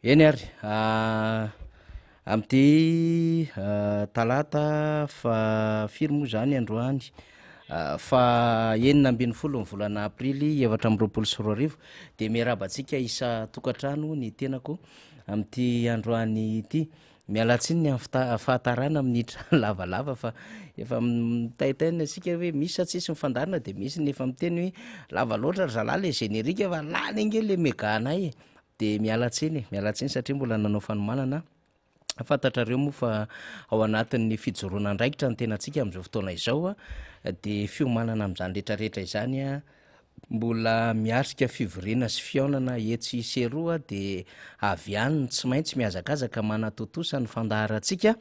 Eny ary amty talata fa firy moa zany androany fa enina ambin'ny folo ny volana aprily 2024 de miarabantsika isa tokantrano ny tenako amty androany ity mialatsiny ny fahatarana amin'nitra lavalava fa efa mitaitaina asika hoe misy sa tsisy mifandarina de misy nefa miteny hoe lava loatra ry zalahy le générique fa lany ange le meganay de mialatsiny satria mbola nanao fanomanana fantatrareo moa fa ao anatin'ny fijoroana ndraikitra ny tenantsika am'izao fotoana izao de fiomanana am'izany rehetrarehetra izany a mbola miatrika fivoriana sy fiaonana etsy iseroa de avy any tsy maintsy miazakazaka manatotosa ny fandaharantsika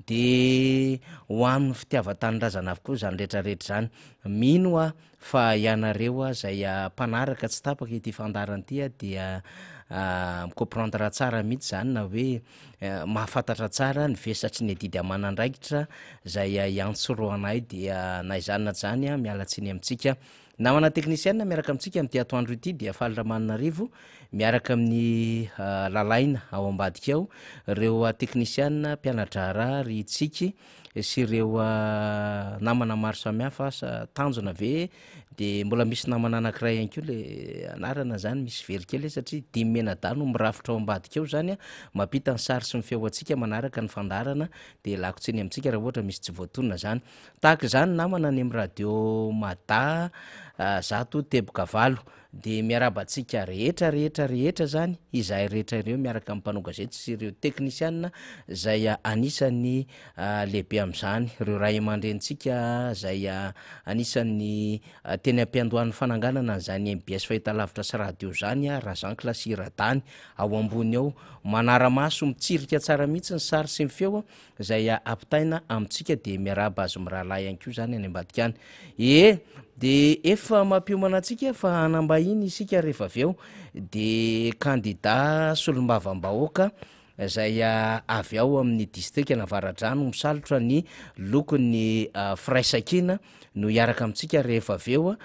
de ho amin'ny fitiavatanyrazana avokoa zany rehetrarehetra zany mino a fa ianareo a zay mpanaraka tsy tapaka ity fandaharan'ity a dia micomprendre tsara mihitsy zany na hoe mahafantatra tsara ny vesatry ny adidy amanandraikitra zay iantsoroanay dia na izany na zany a mialatsiny amintsika namana teknisiana miaraka amintsika am'ty atoandro ity dia faliramanina miaraka amin'ny lalaina ao ambadika ao reo teknisiana mpianatra ra ry tsiky sy ireo namana maro samihafa tanjona ve de mbola misy namana anankiray ihany ko le anarana zany misy verikely satria dimy menadano mirafitra ao ambadika ao zany a mampita ny sary sy ny feoantsika manaraka ny fandarana de lakotsiny amintsika raha ohatra misy tsy voatonona zany tahaka zany namana any amin'ny radio mada zato tebokavalo de miarabantsika rehetrarehetrarehetra zany izahay rehetra ireo miaraka amin'ny mpanao gazety sy ireo teknisiana zay anisan'ny lehibe am'zany reo ray aman-drentsika zay anisan'ny teny ampiandohan'ny fananganana zany MBS fahitalavitra sy radio zany a raha zanky lasiradany ao ambony ao manaramaso mitsirika tsara mihitsy ny sary sy ny feo zay ampitaina amintsika de miaraba azy mirahalahy ihany ko zany any ambadika any de efa mampiomana antsika fa anambahiny isika rehefa avy eo de kandida solombavam-bahoaka zay avy ao amin'ny distrika navaradrano misalotra ny lokony firaisakina no iaraka amintsika rehefa avy eo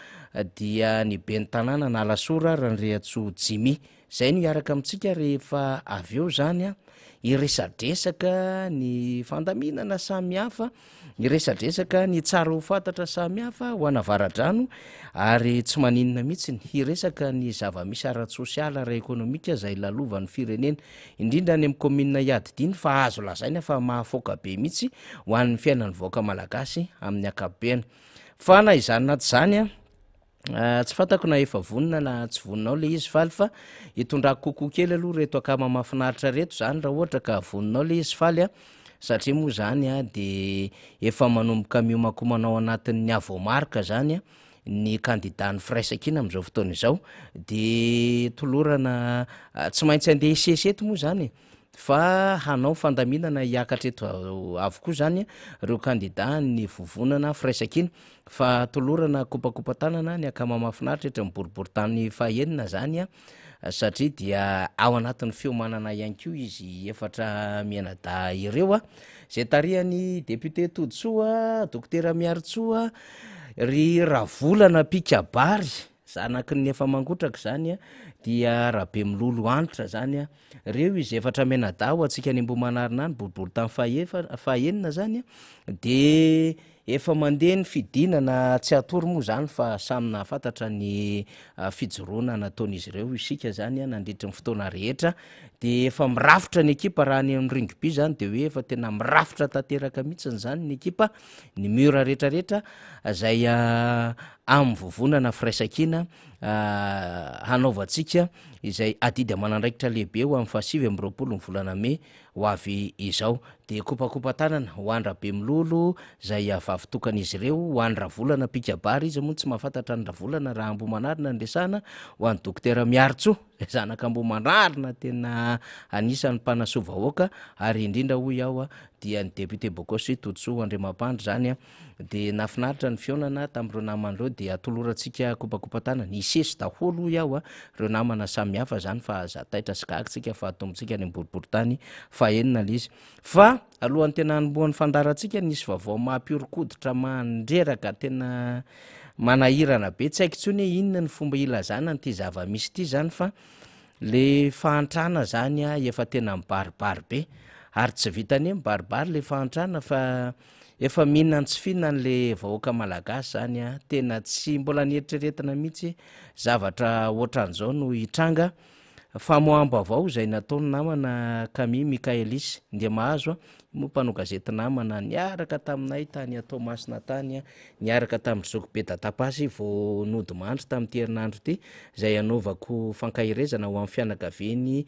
dia ny ben'ny tanàna na lasora raha nyrehatso jimy zay no iaraka amintsika rehefa avy eo zany a iresadresaka ny fandaminana samihafa iresadresaka ny tsara ho fantatra samihafa ho anavaradrano ary tsy maninona mihitsy ny hiresaka ny zava-misy ara-tsosiala ra ekonomika zay lalovan'ny firenena indrindra any amin'ny komina iadidiny fa azo lazaina fa mahafoaka be mihitsy ho an'ny fiainany voaka malagasy amin'ny akabeany fa na izany naty zany a tsy fantako na efa vonina na tsy voninao le izy faly fa hitondrako kokoa kely aloha reto akama mahafinaritra reto zany raha ohatra ka voninao le izy faly a satria moa zany a de efa manomboka miomakomanao anatin'ny avomarika zany a ny kandida ny firaisakina am'izao fotoana izao de tolorana tsy maintsy andeha isesety moa zany fa hanao fandaminana hiakatra eto avokoa zany reo kandida ny vovonana firaisakina fa tolorana kopakopa tanana ny akama mahafinaritra etra miboribory-tany fahenina zany a satria dia ao anatin'ny fiomanana ihany ko izy efatra mianada ireo zay tarihan'ny deputé todsoa dokotera miaritsoa ry ravolana pikabary zanaky ny efa mangotraka zany dia rahabe milolo antitra zany reo izy efatra mianada ho atsika ny mbo manarina any boribory tany fahenina zany de efa mandeha ny fidinana tsy atory moa zany fa samyna fantatra ny fijoroana nataon'izy ireo isika zany nandritra ny fotoana rehetra de efa mirafitra ny ekipa raha ny amin'ny ringby zany de hoe efa tena mirafitra tanteraka mihitsiny zany ny ekipa ny mura rehetrarehetra zay amin'ny vovonana firaisakina hanaovantsika izay adidy amanandraikitra lehibe ho amin'ny fahasivy am'roapolo ny volana me ho avy izao de kopakopa tanana ho andrabe milolo zay vavitokan'izy ireo ho any ravolana pikabary izy moa tsy mahafantatra ny ravolana raha ambo manarina nresahana ho an'ny dokotera miaritso zanaka ambo manarina tena anisan'ny mpanasovahoaka ary indrindra hoy aho dia ny deputé bokosy todso andriamampandry zany de nafinaritra ny fionana tam'ireo naman'ireo de atolorantsika kopakopa tanana isesy daholo iaho reo namana samihafa zany fa zataitra sy gagatsika fa atombotsika ny amboribory-tany fahenina le izy fa alohan'ny tena anombohan'ny fandarantsika nisy vavao mampiorokoditra mandreraka tena manahirana be tsy haiko ntsony hoe inona ny fomba ilazana nyty zava-misy ity zany fa le fahantrana zany a efa tena mibaribary be ary tsy vitany mibaribary le fahantrana fa efa mihinana tsy fihinana le vahoaka malagasy zany a tena tsy mbola nieritreretina mihitsy zavatra ohatran'izao no hitranga fa moambo avao zay nataony namana Camille Michaelis ndea mahazo a mo mpanao gazety namana niaraka taminay tany a Tomasina tany a niaraka tamin'ny Zokobe Datapasy vao nody mandro tamin'ity herinandro ity zay anaovako fankahirezana ho amin'ny fianakaviany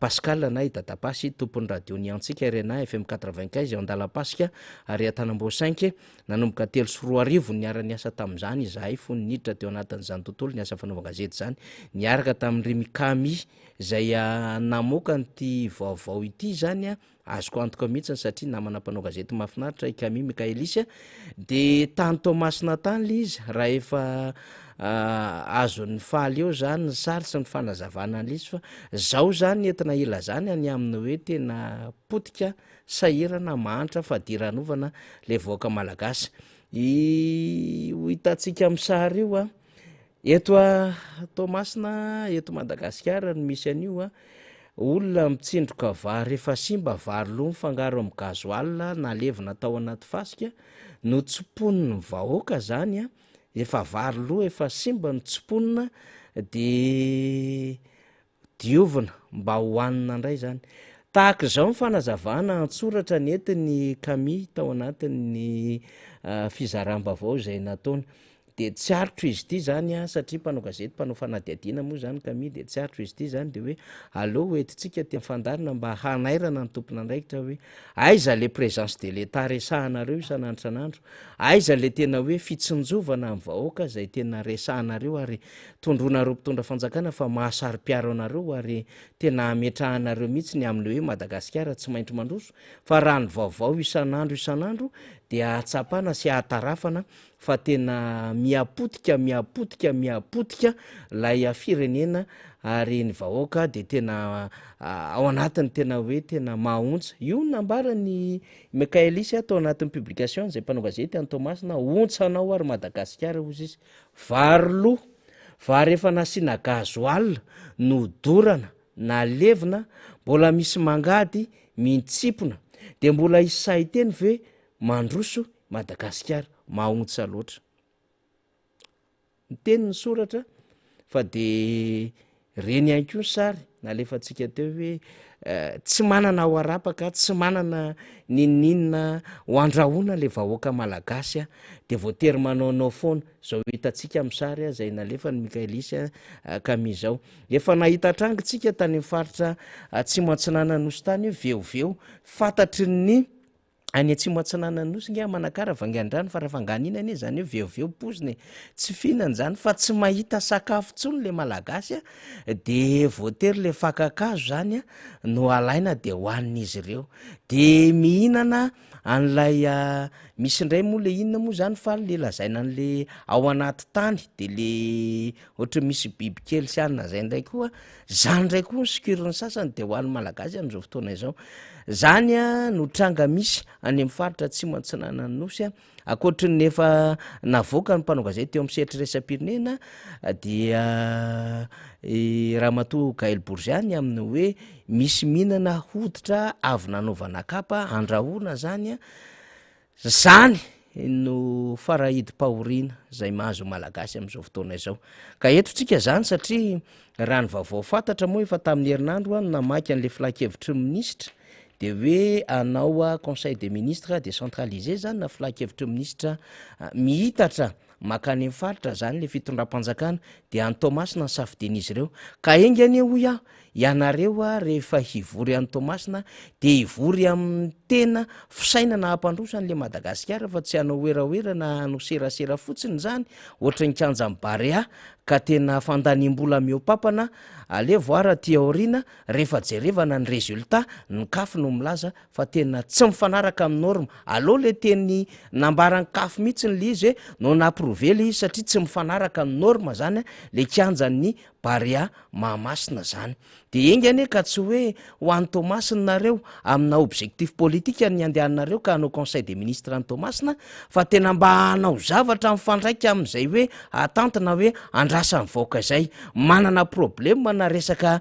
Pascal na i Datapasy tompony radiony antsika RNA FM 95 eo Andalapasika ary Antanambo 5 nanomboka 3 sy 4 arivo niara niasa tamin'izany izahay fony niditra teo anatin'izany tontolo niasa fanaova gazety zany niaraka tamin'ny Remy Camille zay namoaka nyity vaovao ity zany a azoko antoka mihitsiny satria namana mpanao gazety mahafinaritra i Camille Michaelis de tany Tomasina tany le izy raha efa azon'ny faly eo zany ny sary sy ny fanazavana an'izy fa zao zany entina ilazany any amin'ny hoe tena potika sahirana mahantra fadiranovana le vahoaka malagasy ho hitantsika amin'ny sary io a eto a Tomasina eto Madagasikara no misy an'io a olona mitsindroka vary efa simba vary lo mifangaro amin'ny gazoal na levina tao anaty fasika no tsoponiny vahoaka zany a efa vary lo efa simba no tsoponina de diovina mba hohanina indray zany tahaka izao ny fanazavana antsoratra ny entiny Camille tao anatin'ny fizaram-bavao zay nataony de tsy arotro izy ity zany a satria mpanao gazety mpanao fanadihadiana moa zany Camille de tsy arotro izy ity zany de hoe allo entintsika ty fandarina mba hanairana ny tompona andraikitra hoe aiza le présence de l'état resahanareo isan'andro aiza le tena hoe fitsinjovana amin'ny vahoaka zay tena resahanareo ary tondronareo mpitondra fanjakana fa mahasary-piaro anareo ary tena ametrahanareo mihitsy ny amin'le hoe Madagasikara tsy maintsy mandroso fa raha ny vaovao isan'andro de ahatsapana sy ahatarafana fa tena miapotika lay firenena ary ny vahoaka de tena ao anatiny tena hoe tena mahontsa io nambarany Michaelis atao anatin'ny publication zay mpanao gazety any Tomasina ontsanao ary Madagasikara ozy izy vary efa nasiana gazoal no dorana na levina mbola misy mangady mintsipona de mbola isay teny ve mandroso Madagasikara mahontsa loatra ny teny ny soratra fa de reny ihany koa ny sary nalefatsika teo hoe tsy manana ho arapaka tsy manana ninina ho andrahona le vahoaka malagasy a de voatery manaonao foana zao hitantsika amin'ny sary a zay nalefa ny Michaelis Camille zao efa nahita trangitsika tany amin'ny faritra tsy matsinana nosy tany veoveo fantatry ny any atsimo atsinana nosy nge manakara vangandrano fa raha fanganinany zany hoe veoveo poziny tsy fihinany zany fa tsy mahita sakafo tsony le malagasy a de voatery le fakakazo zany a no alaina de hoanin'izy ireo de mihinana an'lay misy indray moa le inona moa zany fa le lazaina an'le ao anaty tany de le ohatra misy biby kely sy anina zay ndray koa zany ndray koa ny sikiriny sasany de hoan'ny malagasy am'izao fotoana izao zany a no tranga misy any amin'ny faritra tsy matsinana ny nosy a akoatry ny efa navoaka ny mpanao gazety eo amin'ny sehatry-resa-pirenena dia Ramatoa Gaël Bourgiane amin'ny hoe misy mihinana hoditra avy nanaovana kapa andrahona zany a zany no farahidi-pahoriana zay mahazo malagasy am'izao fotoana izao ka etotsika zany satria raha ny vaovao fantatra moa efa tamin'ny herinandro a namaky an'le filakevitry ny minisitra de hoe anao conseil des ministres décentralisé zany na filakevitry minisitra mihitatra makany amin'ny faritra zany le fitondram-panjakana de any Tomasina ny safidian'izy ireo ka engany hoy aho ianareo a rehefa hivory any Tomasina de hivory amin'ny tena fisainana hampandroso an'le Madagasikara fa tsy hanao oeraoera na hanao serasera fotsiny zany ohatra ny kanja Barea ka tena fandaniam-bola mihoapapana ale voara ty aorina rehefa jerevana ny résultat ny kafy no milaza fa tena tsy mifanaraka amin'ny norme aloha le teny nambarany kafy mihitsy ny le izy hoe no naprovely satria tsy mifanaraka ny norme zany le kianjan'ny Barea Mahamasina zany de engany ka tsy hoe ho an'ny Tomasina nareo amina objectif politika ny andehanareo ka hanao conseil des ministres any Tomasina fa tena mba hanao zavatra mifandraika amin'izay hoe atantina hoe andrasan'ny vaoaka izay manana problème na resaka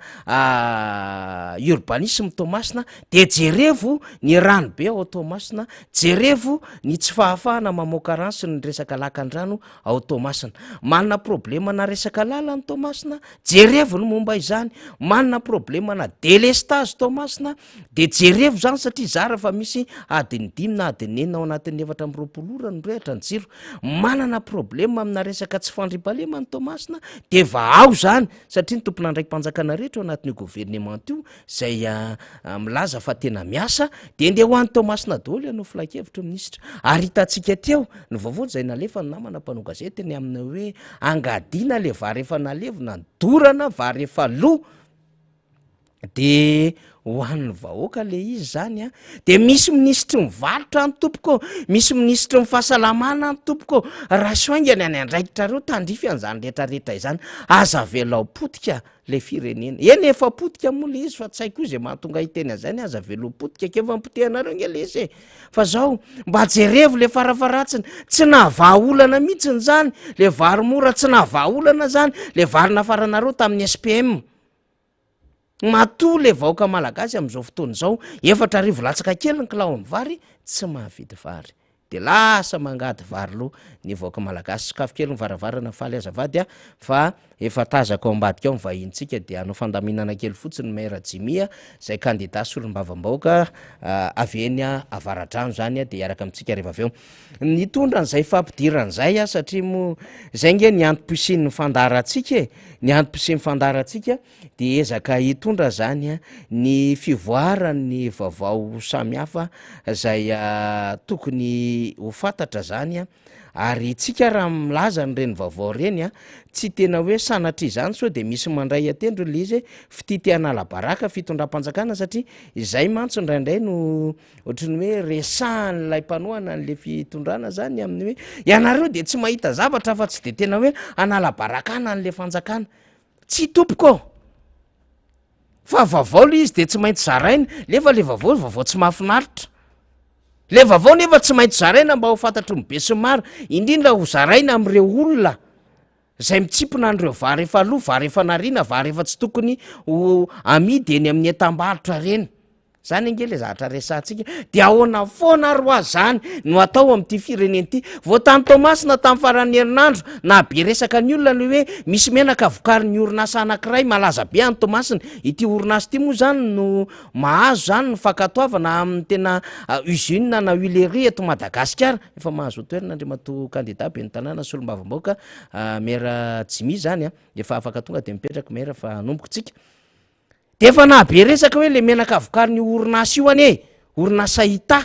urbanisme Tomasina de jerevo ny ranobe ao Tomasina, jerevo ny tsy fahafahana mamoaka rano sy ny resaka lakan-drano ao Tomasina, manana problème na resaka lalany Tomasina, jerevo ny momba izany, manana problème na délestage Tomasina de jerevo zany satria zara fa misy adiny 5 na adiny 9 ao anatin'ny 420 ora ny rehatra ny jiro, manana problème amina resaka tsy fandriam-pahalemana Tomasina de vaao zany satria ny tompona andraiki-panjakana rehetra ao anatin'io gouvernement io zay milaza fa tena miasa de ndeha ho an'ny Tomasina daholo ianao filakevitra minisitra ary hitantsika teo ny vaovao zay nalefa ny namana mpanao gazety ny amina hoe angadiana le vary efa nalevona dorana vary efa lo de ho an'ny vahoaka le izy zany de misy ministry mivarotra ny tompoko, misy ministry mifahasalamana ny tompoko, raha soaingany any andraikitrareo tandrify an'izany rehetrarehetra izany aza velao potika le firenena eny efa potika moa le izy fa tsy haiko izay mahatonga hiteny an'izany aza velo potika kefa mipitehanareo nge le izy fa zao mba jerevo le farafaratsiny tsy nahavaolana mihitsiny zany le vary mora tsy nahavaolana zany le vary nafaranareo tamin'ny SPM mato le vahoaka malagasy am'izao fotoana izao 4 arivo latsaka kely ny kilao amin'ny vary tsy mahavidy vary de lasa mangady vary lo ny vahoaka malagasy sakafo kely ny varavarana faly azavady fa efa tazako ambadika ao mivahintsika de anao fandaminana kely fotsiny maira jimia zay candidat solom-bavam-bahoaka aveny avaradrano zany de iaraka amintsika rehefa avy eo nitondra n'izay fampidiran'izay satria mo zay nge ny antom-pisin'ny fandaratsika ny antom-pisin'ny fandaratsika de ezaka hitondra zany ny fivoaran'ny vaovao samihafa zay tokony ho fantatra zany ary tsika raha milaza ny reny vaovao reny tsy tena hoe sanatry izany so de misy mandray atendro le izy fititiana labaraka fitondram-panjakana satria izay mantso indraindray no ohatrany hoe resahan'lay mpanohana n'le fitondrana zany amin'ny hoe ianareo de tsy mahita zavatra fa tsy de tena hoe analabarakana n'le fanjakana tsy tompoko fa vaovao le izy de tsy maintsy zaraina lefa le vaovao tsy mahafinaritra le vaovao nefa tsy maintsy zaraina mba ho fantatry mibe sy maro indrindra ho zaraina am'ireo olona zay mitsipona an'ireo vary efa lo vary efa narina vary efa tsy tokony ho amidy eny amin'ny entam-barotra reny zany ange le zavatra resantsika de ahoana foana roa zany no atao amin'ity fireneny ity voatany Tomasina tamin'ny faran'ny herinandro na be resaka ny olona le hoe misy menaka vokarin'ny orinasa anankiray malaza be any Tomasina ity orinasa ity moa zany no mahazo zany ny fankatoavana amin'ny tena usine na huilerie eto Madagasikara efa mahazo toerana andriamato candidat be ny tanàna solom-bavam-bahoaka maire Jimmy zany efa afaka tonga de mipetraka maire fa nomboko tsika de efa nabe resaka hoe le menaka vokarin'ny orinasa io ane orinasa hita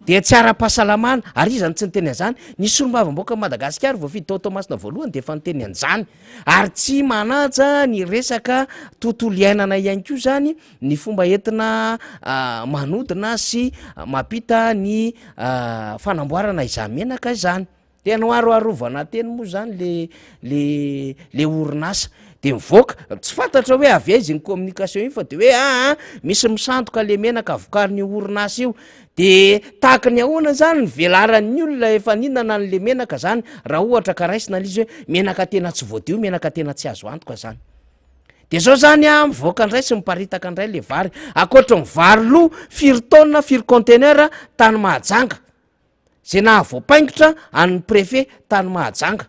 de tsy ara-pahasalamana ary izany tsy niteny an'izany ny solom-bavam-bahoaka Madagasikara voafidy tao Tomasina voalohany de efa niteny an'izany ary tsy manaja ny resaka tontolo iainana ihany koa zany ny fomba entina manodina sy mampita ny fanamboarana izany menaka izany tena aroarovana teny moa zany le orinasa de mivoaka tsy fantatra hoe avy aizy ny communication io fa de hoe misy misandoka le menaka vokarin'ny orinasa io de tahaka ny ahoana zany ny velaran'ny olona efa ninana n'le menaka zany raha ohatra ka raisina lizy hoe menaka tena tsy voadio menaka tena tsy azo antoka zany de zao zany mivoaka ndray sy miparitaka ndray le vary akoatra ny vary lo firy tonne firy conteneur tany Mahajanga zay nahavoapaingotra an'ny préfet tany Mahajanga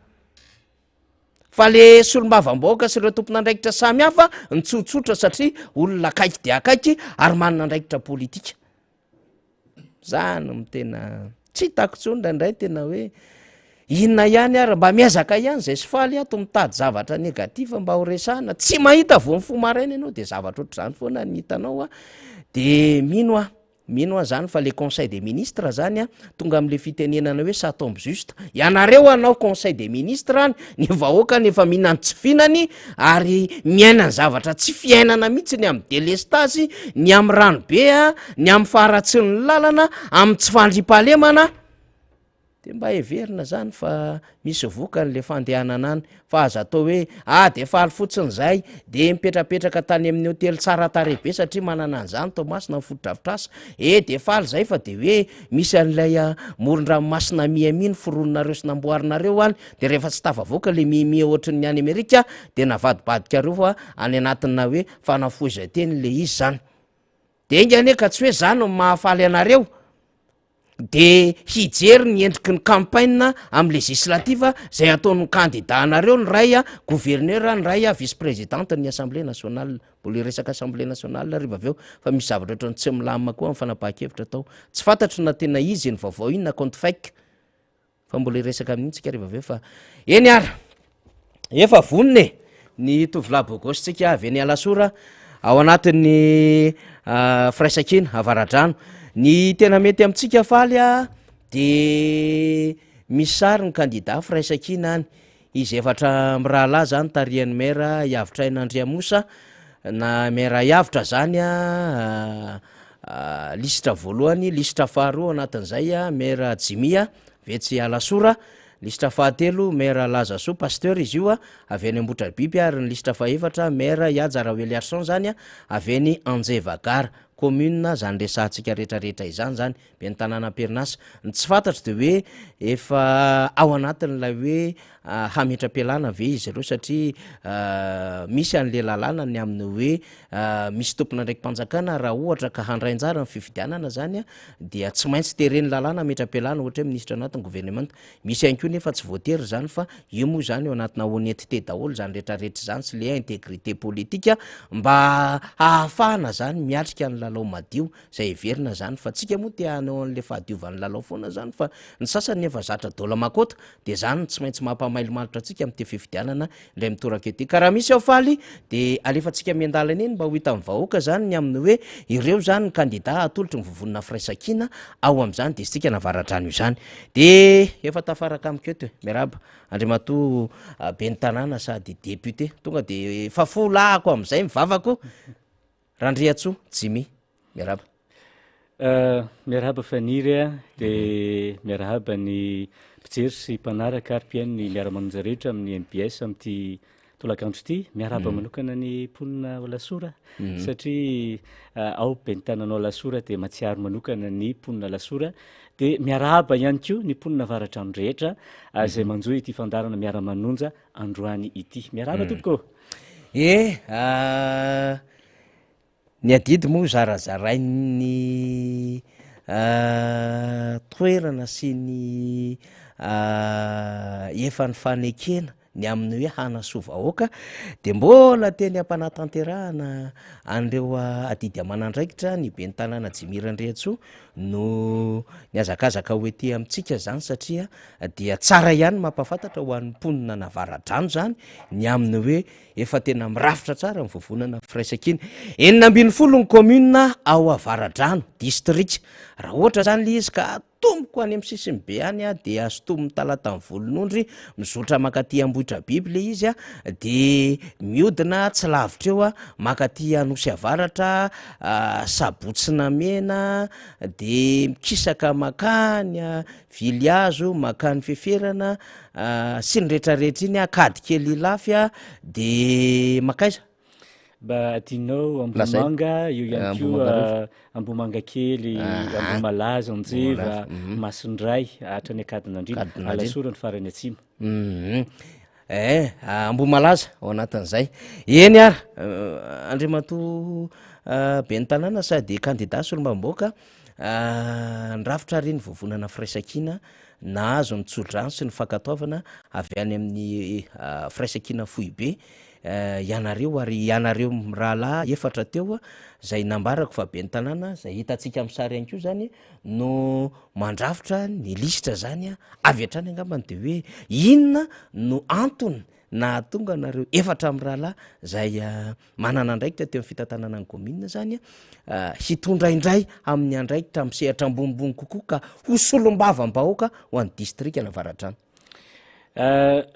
fa le solom-bavam-bahoaka sy ireo tompona andraikitra samy hafa nitsotsotra satria olona akaiky de akaiky ary manana andraikitra politika zany tena tsy hitako tsony ndraindray tena hoe inona ihany ary mba miazaka ihany zay sy faly ato mitady zavatra negativa mba ho resahana tsy mahita vo ny fomaraina ianao de zavatra ohatr'izany foana ny hitanao de mino zany fa le conseil des ministres zany tonga am'le fitenenana hoe ça tombe juste ianareo anao conseil des ministres any ny vahoaka nefa mihinany tsy fihinany ary miaina ny zavatra tsy fiainana mihitsy ny amin'ny délestage ny amin'ny ranobe ny amin'ny faharatsy ny lalana amin'ny tsy fandriam-pahalemana de mba everina zany fa misy vokan'le fandehanana any fa aza atao hoe de faly fotsiny zay de mipetrapetraka tany amin'ny hotely tsara tarehibe satria manana an'izany tomasina mifododrafitrasa de faly zay fa de hoe misy an'ilay moron-dranomasina miaminy firononareo sy namboarinareo any de rehefa tsy tafavoaka le mimia ohatrany ny any Amerika de navadibadika reo fa any anatina hoe fanafoizanteny le izy zany de ingane ka tsy hoe zany no mahafaly anareo de hijery ny endriky ny campagne am'le législative zay ataon'ny candidat anareo ny ray gouverneur ny ray vice présidente ny assemblée nationale mbola resaka assemblée nationale riva aveo fa misy zavatra ohatrany tsy milamina koa amin'ny fanapahan-kevitra atao tsy fantatry na tena izy ny vaovao iny na compte fake fa mbola resaka amin'iny tsika riva aveo fa eny ara efa vonine ny tovolahy bogositsika avy any alasora ao anatin'ny firaisakina avaradrano ny tena mety amintsika faly de misy sary ny candidat firaisakina any izy efatra mirahalahy zany tarian'ny maire iavitra Ainandriamosa na maire iavitra zany lisitra voalohany lisitra faharoa anatin'izay maire Jimia Vetsy Alasora lisitra fahatelo maire Lazaso pasteur izy io avy any Ambotrabiby ary ny lisitra fahaefatra maire Iajara Weliarson zany avy any Anjevagara commune zany resahantsika rehetrarehetra izany zany be ny tanàna Perinasa ny tsy fantatry de hoe efa ao anatin'lay hoe hametra-pialana ve izy ireo satria misy an'le lalàna ny amin'ny hoe misy tompona ndraiky mpanjakana raha ohatra ka handrainjara ny fifidianana zany dia tsy maintsy tereny lalàna hametra-pialana ohatra hoe ministre anatin'ny gouvernement misy ihany koa nefa tsy voatery zany fa io moa zany eo anatina honnêteté daholo zany rehetrarehetra zany sy le intégrité politique mba hahafahana zany miatrika ny lalao madio zay everina zany fa tsika moa te hanao an'le fahadiovan'ny lalao foana zany fa ny sasany efa zatra daola makota de zany tsy maintsy mampamailomalitra atsika am'ty fifidianana ndray mitoraka ety ka raha misy ao faly de alefatsika miandalana eny mba ho hita amin'ny vahoaka zany ny amin'ny hoe ireo zany ny candidat atolotry ny vovonina firaisakina ao am'izany de sitsika navaradrano io zany de efa tafaraka amiko eto miaraba Andriamato be ny tanàna sady député tonga de fa folahako am'izay mivavako Randriatso Jimmy miaraba miarahaba faniry de miarahaba ny mpijery sy mpanaraka ary piany ny miara-manonja rehetra amin'ny MBS am'ty tolakandro ity miarahaba manokana ny mponina Lasora satria ao be ny tananao Lasora de matsiaro manokana ny mponina Lasora de miarahaba ihany koa ny mponina avaratrano rehetra zay manjoy ity fandarana miara-manonja androany ity miarahaba tompoko ny adidy moa zarazarainy toerana sy ny efa ny fanekena ny amin'ny hoe hanasovahoaka de mbola teny ampanatanterahana an'ireo adidy amanandraikitra ny be ny tanàna Jimirandrehatso no ny azakazaka hoety amintsika zany satria dia tsara ihany mampafantatra ho an'ny mponina navaradrano zany ny amin'ny hoe efa tena mirafitra tsara mivovonana firaisakina 920 ny commune ao Avaradrano district raha ohatra zany le izy ka tomboko any amin'ny sisiny be any de azotomony talata ny volonondry mizotra makaty Ambohitra Biby le izy de miodina tsy lavitra eo makaty Anosy Avaratra Sabotsina Mena de mikisaka makany Viliazo makany Feferana sy ny rehetrarehetra iny kady kely lafy de makaiza mba adinao Ambomanga io ihany koa Ambomanga kely Ambomalaza Anjeva Masindray hatrany Akadinandriana Alasora ny farany atsimo Ambomalaza ao anatin'izay eny ara Andriamato be ny tanàna sady candidat solombavam-bahoaka nyrafitra ary ny vovonana firaisakina nahazo ny tsodrano sy ny fankatoavana avy any amin'ny firaisakina foibe ianareo ary ianareo rahalahy efatra teo zay nambarako fa be ny tanàna zay hitantsika amin'ny sary ihany koa zany no mandrafitra ny lisitra zany avy hatrany angambany de hoe inona no antony na tonga nareo efatra amin'ny rahalahy zay manana andraikitra teo amin'ny fitantanana ny commune zany hitondra indray amin'ny andraikitra misehatra ambonimbony kokoa ka ho solombavam-bahoaka ho an'ny district Navaradrano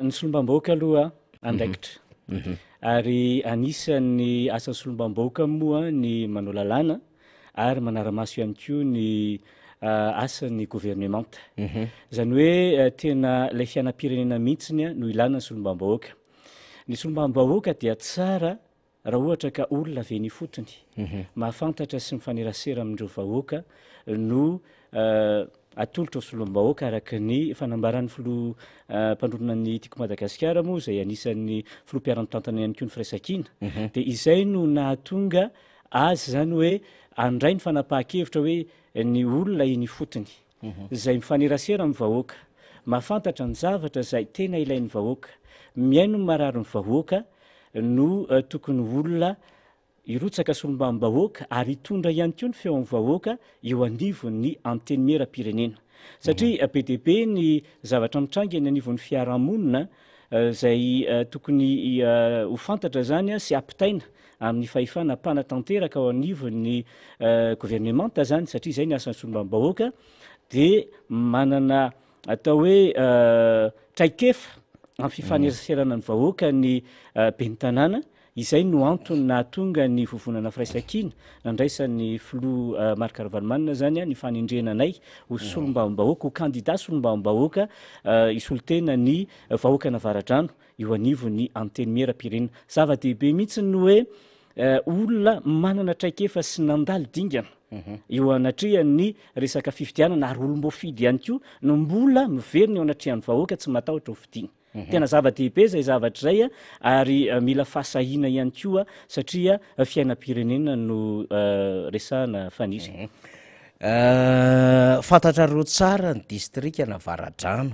ny solombam-bahoaka aloha andraikitra ary anisan'ny asan'ny solombam-bahoaka moa ny manao lalàna ary manara-maso ihany koa ny asan'ny gouvernemanta zany hoe tena ilay fiainam-pirenena mihitsiny no ilana ny solombam-bahoaka. Ny solombam-bahoaka dia tsara raha ohatra ka olona veny fotony mahafantatra sy mifanerasera amin'ireo vahoaka no atolotra solombam-bahoaka araka ny fanambaran'ny mpandronana ny tiako Madagasikara moa izay anisan'ny filoham-piarany ihany koa ny firaisan-kina dia izay no nahatonga azy zany hoe andray ny fanapahan-kevitra hoe ny olona eny fotony izay mifanerasera amin'ny vahoaka, mahafantatra ny zavatra izay tena ilain'ny vahoaka, miaino ny marary ny vahoaka no tokony olona irotsaka solombam-bahoaka ary hitondra ihany koa ny feo amin'ny vahoaka eo anivon'ny anteny miera-pirenena. Satria be dia be ny zavatra mitranga eny anivon'ny fiarahamonina izay tokony ho fantatra zany sy ampitaina amin'ny fahefana mpanatanteraka ao anivon'ny gouvernemanta zany, satria izay ny asan'ny solombam-bahoaka dia manana atao hoe traikefa amin'ny fifaneraserana ny vahoaka ny ben'ny tanàna. Izay no antony nahatonga ny vovonana firaisan-kina nandraisan'ny filoha Marc Ravalomanina zany ny fanendrenanay ho solombam-bahoaka, ho candidat solombam-bahoaka isolotena ny vahoaka navaradrano eo anivon'ny anteny miera-pirenena. Zava-dehibe mihitsy no hoe olona manana traikefa sy nandalo dingana eo anatrihan'ny resaka fifidianana ary olom-boafidy ihany koa no mbola miverina eo anatrihan'ny vahoaka tsy matahotra ho fidiana. Tena zava-dehibe zay zavatra zay ary mila fahasahiana ihany koa satria fiainam-pirenena no resahana faniri. Fantatra ro tsara ny distrika Navaradrano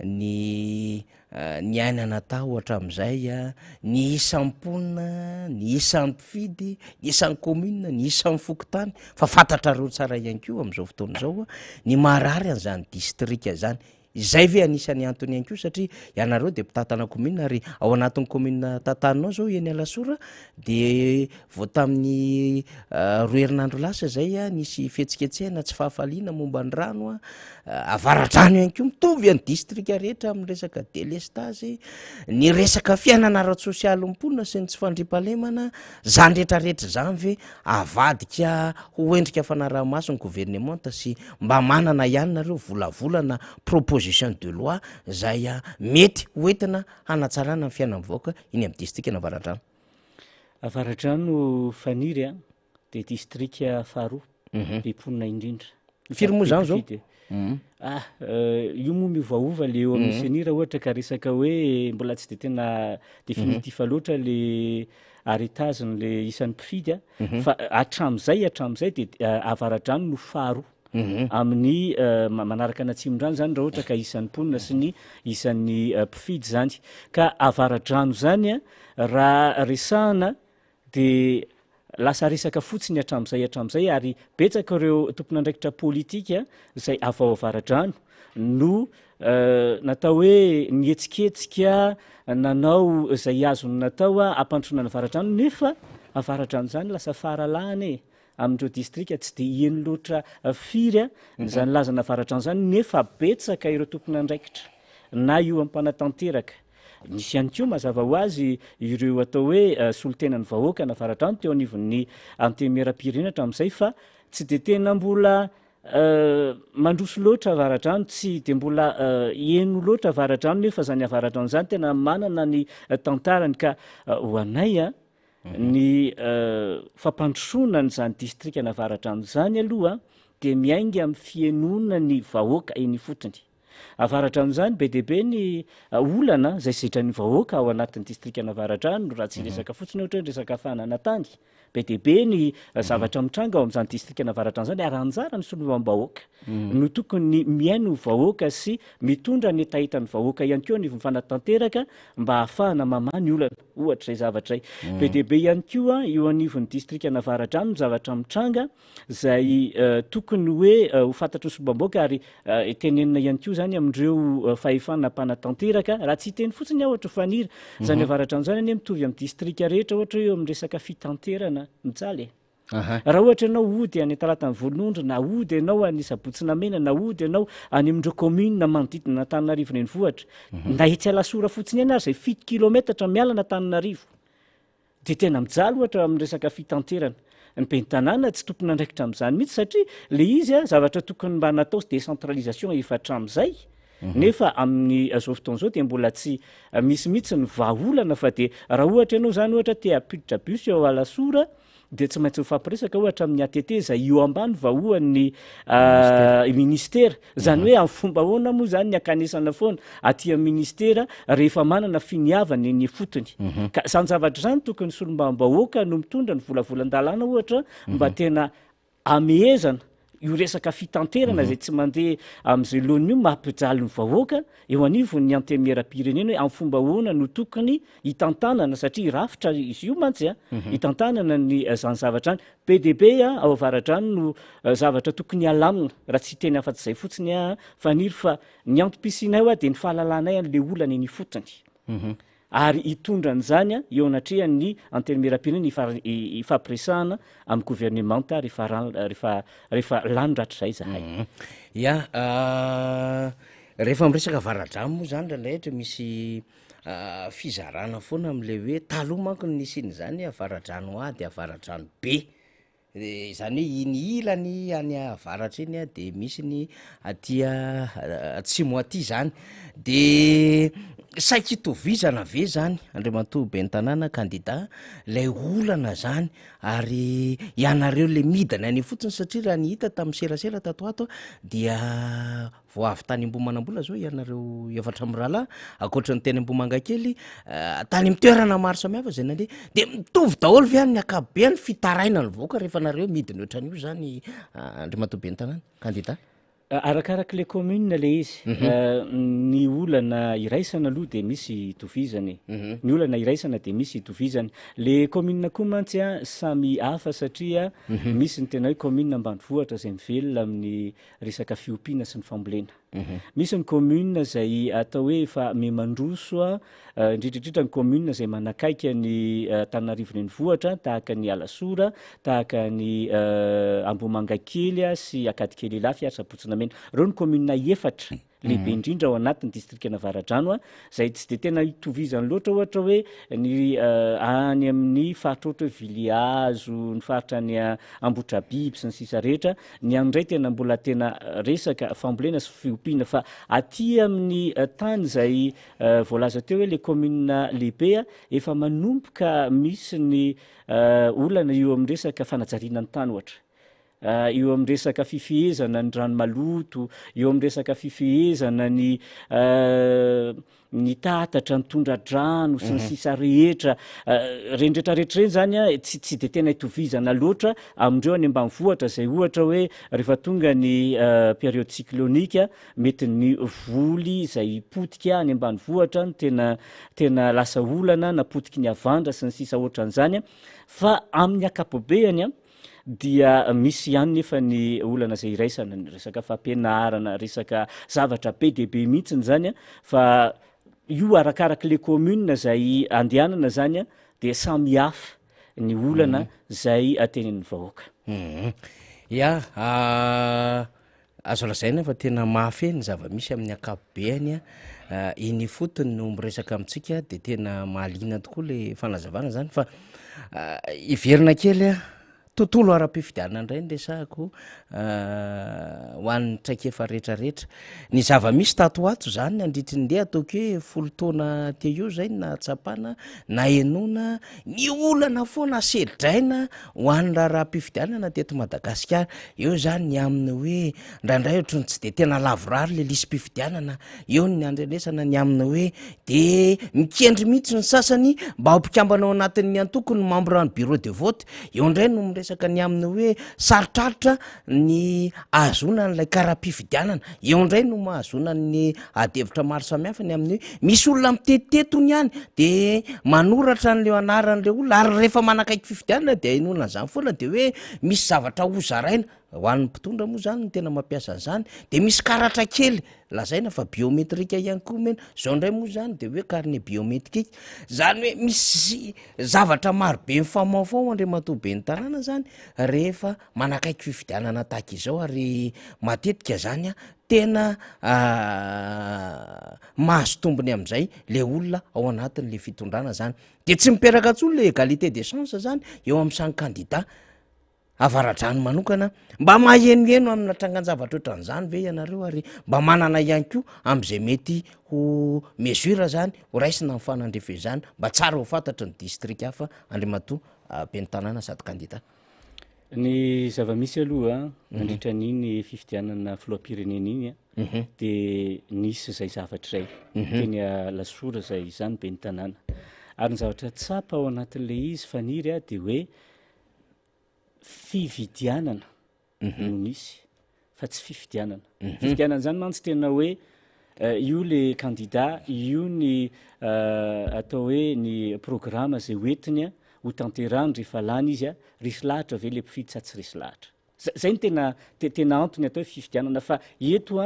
ny ainana tao hatramin'izay ny isan'ny mponina, ny isan'ny mpifidy, ny isan'ny commune, ny isan'ny fokotany, fa fantatra ro tsara ihany koa amin'izao fotoana izao ny marary an'izany distrika zany. Izay ve anisan'ny antony ihany koa satria ianareo deputatana commune ary ao anatin'ny commune tantaninao zao eny Alasora dia vao tamin'ny roa herinandro lasa zay nisy fihetsiketsehana tsy fahafaliana momba ny rano Avaradrano ihany koa mitovy any distrika rehetra amin'ny resaka délestage, ny resaka fiainana ara-tsosialy mponina sy ny tsy fandriampahalemana, zany rehetrarehetra zany ve avadika ho endrika fanaraha-maso ny gouvernemanta sy mba manana ihany nareo volavolana proposition de loi zay mety hoentina hanatsarana ny fiainana vahoaka iny amin'ny distrika Navaradrano. Avaradrano faniry dia distrika faharoa be mponina indrindra. Firy moa zany zao? Io moa miovaova le eo amin'ny senira ohatra ka resaka hoe mbola tsy de tena définitif loatra le aretaziny le isan'ny mpifidy fa hatramin'izay dia Avaradrano no faharoa amin'ny manaraka anatsimon-drano zany raha ohatra ka isan'ny mponina sy ny isan'ny mpifidy zany. Ka Avaradrano zany raha resahana dia lasa resaka fotsiny hatramin'izay ary betsaka ireo tompon'andraikitra politika izay avao Avaradrano no natao hoe nihetsiketsika nanao izay azony natao ampandrosoana Avaradrano nefa Avaradrano zany lasa faralahany amin'ireo distrika tsy dia eny loatra firy zany lazana Avaradrano zany nefa betsaka ireo tompon'andraikitra na io ampanatanteraka. Nisy ihany koa mazava ho azy ireo atao hoe solotenan'ny vahoaka Navaradrano teo anivon'ny anteny miera-pirenena hatramin'izay fa tsy dia tena mbola mandroso loatra Avaradrano, tsy dia mbola eno loatra Avaradrano nefa zany Avaradrano zany tena manana ny tantarany. Ka ho anay ny fampandrosoana n'izany distrika Navaradrano zany aloha dia miainga amin'ny fienonana ny vahoaka eny fotony. Avaradrano zany be dia be ny olana izay zedran'ny vahoaka ao anatin'ny distrika Navaradrano raha tsy resaka fotsiny ohatra hoe resaka fahanana-tany. Be dia be ny zavatra mitranga ao amin'izany distrika Navaradrano zany ary anjara ny solombam-bahoaka no tokony miaino vahoaka sy mitondra ny entaentan'ny vahoaka ihany koa anivon'ny fanatanteraka mba ahafahana mamany olana ohatra izay zavatra izay. Be dia be ihany koa eo anivon'ny distrika Navaradrano ny zavatra mitranga izay tokony hoe ho fantatry ny solombam-bahoaka ary tenenina ihany koa zany amin'ireo fahefana mpanatanteraka raha tsy hiteny fotsiny ohatra fanira zany Avaradrano zany anie mitovy amin'ny distrika rehetra ohatra hoe amin'ny resaka fitanterana mijaly. Raha ohatra ianao ody any Talatany Volonondry na ody ianao any Sabotsynamena na ody ianao any amin'ireo commune manodidina Antananarivo renivohitra na etsy Alasora fotsiny iany ary izay 7 kilometatra miala Antananarivo dia tena mijaly ohatra amin'ny resaka fitanterana. ny pentanàna tsy tompona ndraikitra amin'izany mihitsy satria le izy a zavatra tokony mba natao décentralisation efa hatramin'izay nefa amin'ny zao fotoana zao de mbola tsy misy mihitsy ny vahaolana fa de raha ohatra ianao zany ohatra te apiditra bus eo alasora de tsy maintsy mifampiresaka ohatra amin'ny ATT zay eo ambany vahoan'ny ministera zany hoe amin'ny fomba ahoana moa zany ny akanesana foana aty amin'ny ministera rehefa manana finiavany ny fotony ka zany zavatra zany tokony solombam-bahoaka no mitondra ny volavolan-dalàna ohatra mba tena amehezana io resaka fitanterana zay tsy mandeha amin'izay lohan'io mampijaly ny vahoaka eo anivony ny antemieram-pirenena hoe amin'ny fomba ahoana no tokony hitantanana satria rafitra izy io mantsy a hitantanana ny zany zavatra any PDB ao avaratrany no zavatra tokony alamina raha tsy teny afa-tsy izay fotsiny a faniry fa ny antom-pisinay a de ny fahalalanay an'le olana ny fotony ary hitondra n'izany a eo anatrehan'ny antemieram-pirenena ifampiresahana amin'ny gouvernementa rehefa lany ratrizay zahay ya rehefa miresaka varadrano moa zany dralaitra misy fizarana foana am'le hoe taloha manko ny nisiny zany avaradrano A de avaradrano B zany hoe iny ilany any avaratra iny a de misy ny atia atsimo aty zany de saiky hitovizana ve zany Andriamatoa ben'ny tanàna candidat lay olana zany ary ianareo le midana any fotsiny satria raha ny hita tamin'ny serasera tato ato dia vao avy tany Ambohimanambola zao ianareo efatra amin'ny rahalahy ankoatra ny teny Ambohimangakely tany amin'ny toerana maro samihafa zay nandeha de mitovy daholo ve any ny akabeany fitaraina ny voaka rehefa nareo midina ohatran'io zany Andriamatoa ben'ny tanàna candidat arakaraka le commune le izy ny olana iraisana aloha de misy tovizany ny olana iraisana de misy tovizany le commune koa mantsy a samy hafa satria misy ny tena hoe commune ambanivohitra zay mivelona amin'ny resaka fiompiana sy ny fambolena misy ny commune zay atao hoe efa memandroso a indrindrindrindra ny commune zay manakaiky ny Antananarivo renivohitra tahaka ny Alasora tahaka ny Ambohimangakely sy Akadikely Ilafy ary Sabotsynamena reo ny commune efatra lehibe indrindra ao anatin'ny distrikana Avaradrano a zay tsy de tena hitovizany loatra ohatra hoe ny any amin'ny faritra ohatra hoe Viliazo ny faritra ny Ambotrabiby sy ny sisa rehetra ny andray tena mbola tena resaka fambolena sy fiompiana fa aty amin'ny tany zay voalaza teo hoe le commune lehibe efa manomboka misy ny olana eo amin'ny resaka fanajariana ny tany ohatra eo amin'ny resaka fifehezana ny rano maloto eo amin'ny resaka fifehezana ny tatatra ny tondra-drano sy ny sisa rehetra rendretrarehetra reny zany a tsy de tena hitovizana loatra amindreo any ambanivohatra zay ohatra hoe rehefa tonga ny période cyclonique mety ny voly zay potika any ambanivohatra ny tena lasa olana napotiky ny avandra sy ny sisa ohatran'izany fa amin'ny akapobeany a dia misy ihany nefa ny olana zay iraisana ny resaka fampianarana resaka zavatra be de be mihitsiny zany a fa io arakaraka le commune zay andehanana zany a de samy hafa ny olana zay atenen'ny vahoaka ya azo lazaina fa tena mafy ny zava-misy amin'ny akapobeany a iny fotony no miresaka amintsika de tena mahaliana tokoa le fanazavana zany fa iverina kely a tontolo ara-pifidianana indray nresahako ho an'ny traikefa rehetrarehetra ny zava-misy tato ato zany andritrin'ndeha ataoko hoe folo taona te eo zay na tsapana na enona ny olana foana selidraina ho an'ny raha-pifidianana teto Madagasikara eo zany ny amin'ny hoe ndraindray ohatrany tsy de tena lavorary le lisy-pifidianana eo ny andrenesana ny amin'ny hoe de mikendry mihitsy ny sasany mba hompikambana ao anatin'ny antoko ny membre ny bureau de vote eo indray no resaka ny amin'ny hoe sarotrarotra ny ahazona n'lay karaha-pifidianana eo indray no mahazona ny adevitra maro samihafa ny amin'ny hoe misy olona mitetetony ihany de manoratra n'le anaran'le olona ary rehefa manakaiky fifidianana de ainona zany foana de hoe misy zavatra hozaraina ho an'ny mpitondra moa zany no tena mampiasa an'izany de misy karatra kely lazaina fa biometrika ihany koa mena zao indray moa zany de hoe carnet biometrika zany hoe misy zavatra marobe mifamaofao Andriamatoa ben'ny tanàna zany rehefa manakaiky fifidianana tahaka izao ary matetika zany a tena mahazo tombony amin'izay le olona ao anatin'le fitondrana zany de tsy miperaka ntsony le égalité des chances zany eo amin'ny samy candidat avaradrano manokana mba mahenoeno amina trangan-javatra oatran'izany ve ianareo ary mba manana ihany ko am'izay mety ho mesura zany ho raisina mifanandrefezany mba tsara ho fantatry ny district hafa andriamato beny tanàna sady kandida ny zava-misy aloha nandritra n'iny fifidianana filoam-pirenena iny de nisy zay zavatra zay teny lasora zay zany be ny tanàna ary ny zavatra tsapa ao anatin'le izy faniry de hoe fividianana no nisy fa tsy fifidianana fifidianana zany mantsy tena hoe io le candidat io ny atao hoe ny programme zay hoetiny ho tanterahany rehefa lany izy resy lahatra ve le mpifidy sa tsy resy lahatra zay ny tena antony atao hoe fifidianana fa eto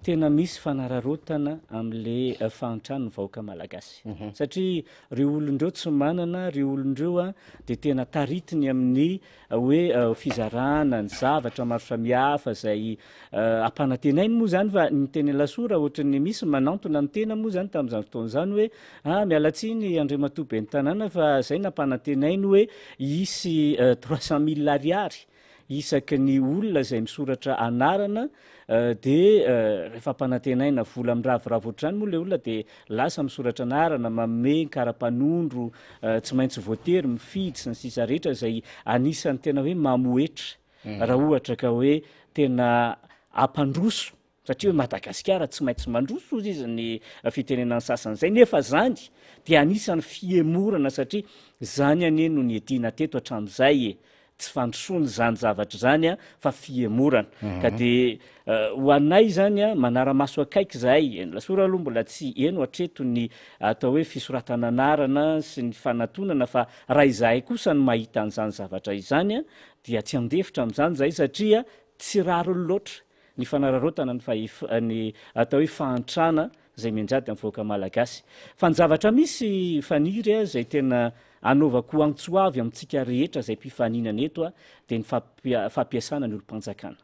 tena misy fanararotana am'le fahantrano ny vahoaka malagasy satria reo olondreo tsy manana reo olondreo de tena taritiny amin'ny hoe fizarana ny zavatra maro samihafa zay ampanantenainy moa zany fa ny teny lasora ohatrany misy manantona ny tena moa zany tam'izany fotoan'izany hoe mialatsiny andriamatoa be ny tanàna fa zay nampanantenainy hoe isy 300 000 ariary isaky ny olona zay misoratra anarana de rehefa mpanantenaina vola miravoravo ohatrany moa le olona de lasa misoratra anarana manome karapanondro tsy maintsy voatery mifidy sy ny sisa rehetra zay anisan'ny tena hoe mamoetra raha ohatra ka hoe tena ampandroso satria hoe Madagasikara tsy maintsy mandroso izy ny fitenenany sasan'izay nefa zany de anisan'ny fiemorana satria zany anie no ny edina teto hatramin'izay tsy fandrosoany zany zavatra zany fa fiemorana ka de ho anay zany manara-maso akaiky zahay lasora aloha mbola tsy eno hatreto ny atao hoe fisoratana anarana sy ny fanatonana fa raha izahay kosa ny mahita an'izany zavatra izany dia tsy andefitra am'izany zahay satria tsy rarony loatra ny fanararotana ny atao hoe fahantrana zay menjady amin'ny vahoaka malagasy fa ny zavatra misy faniry zay tena anaovako antsoavy amintsika rehetra zay mpifaninana eto de ny fampiasana ny olo-mpanjakana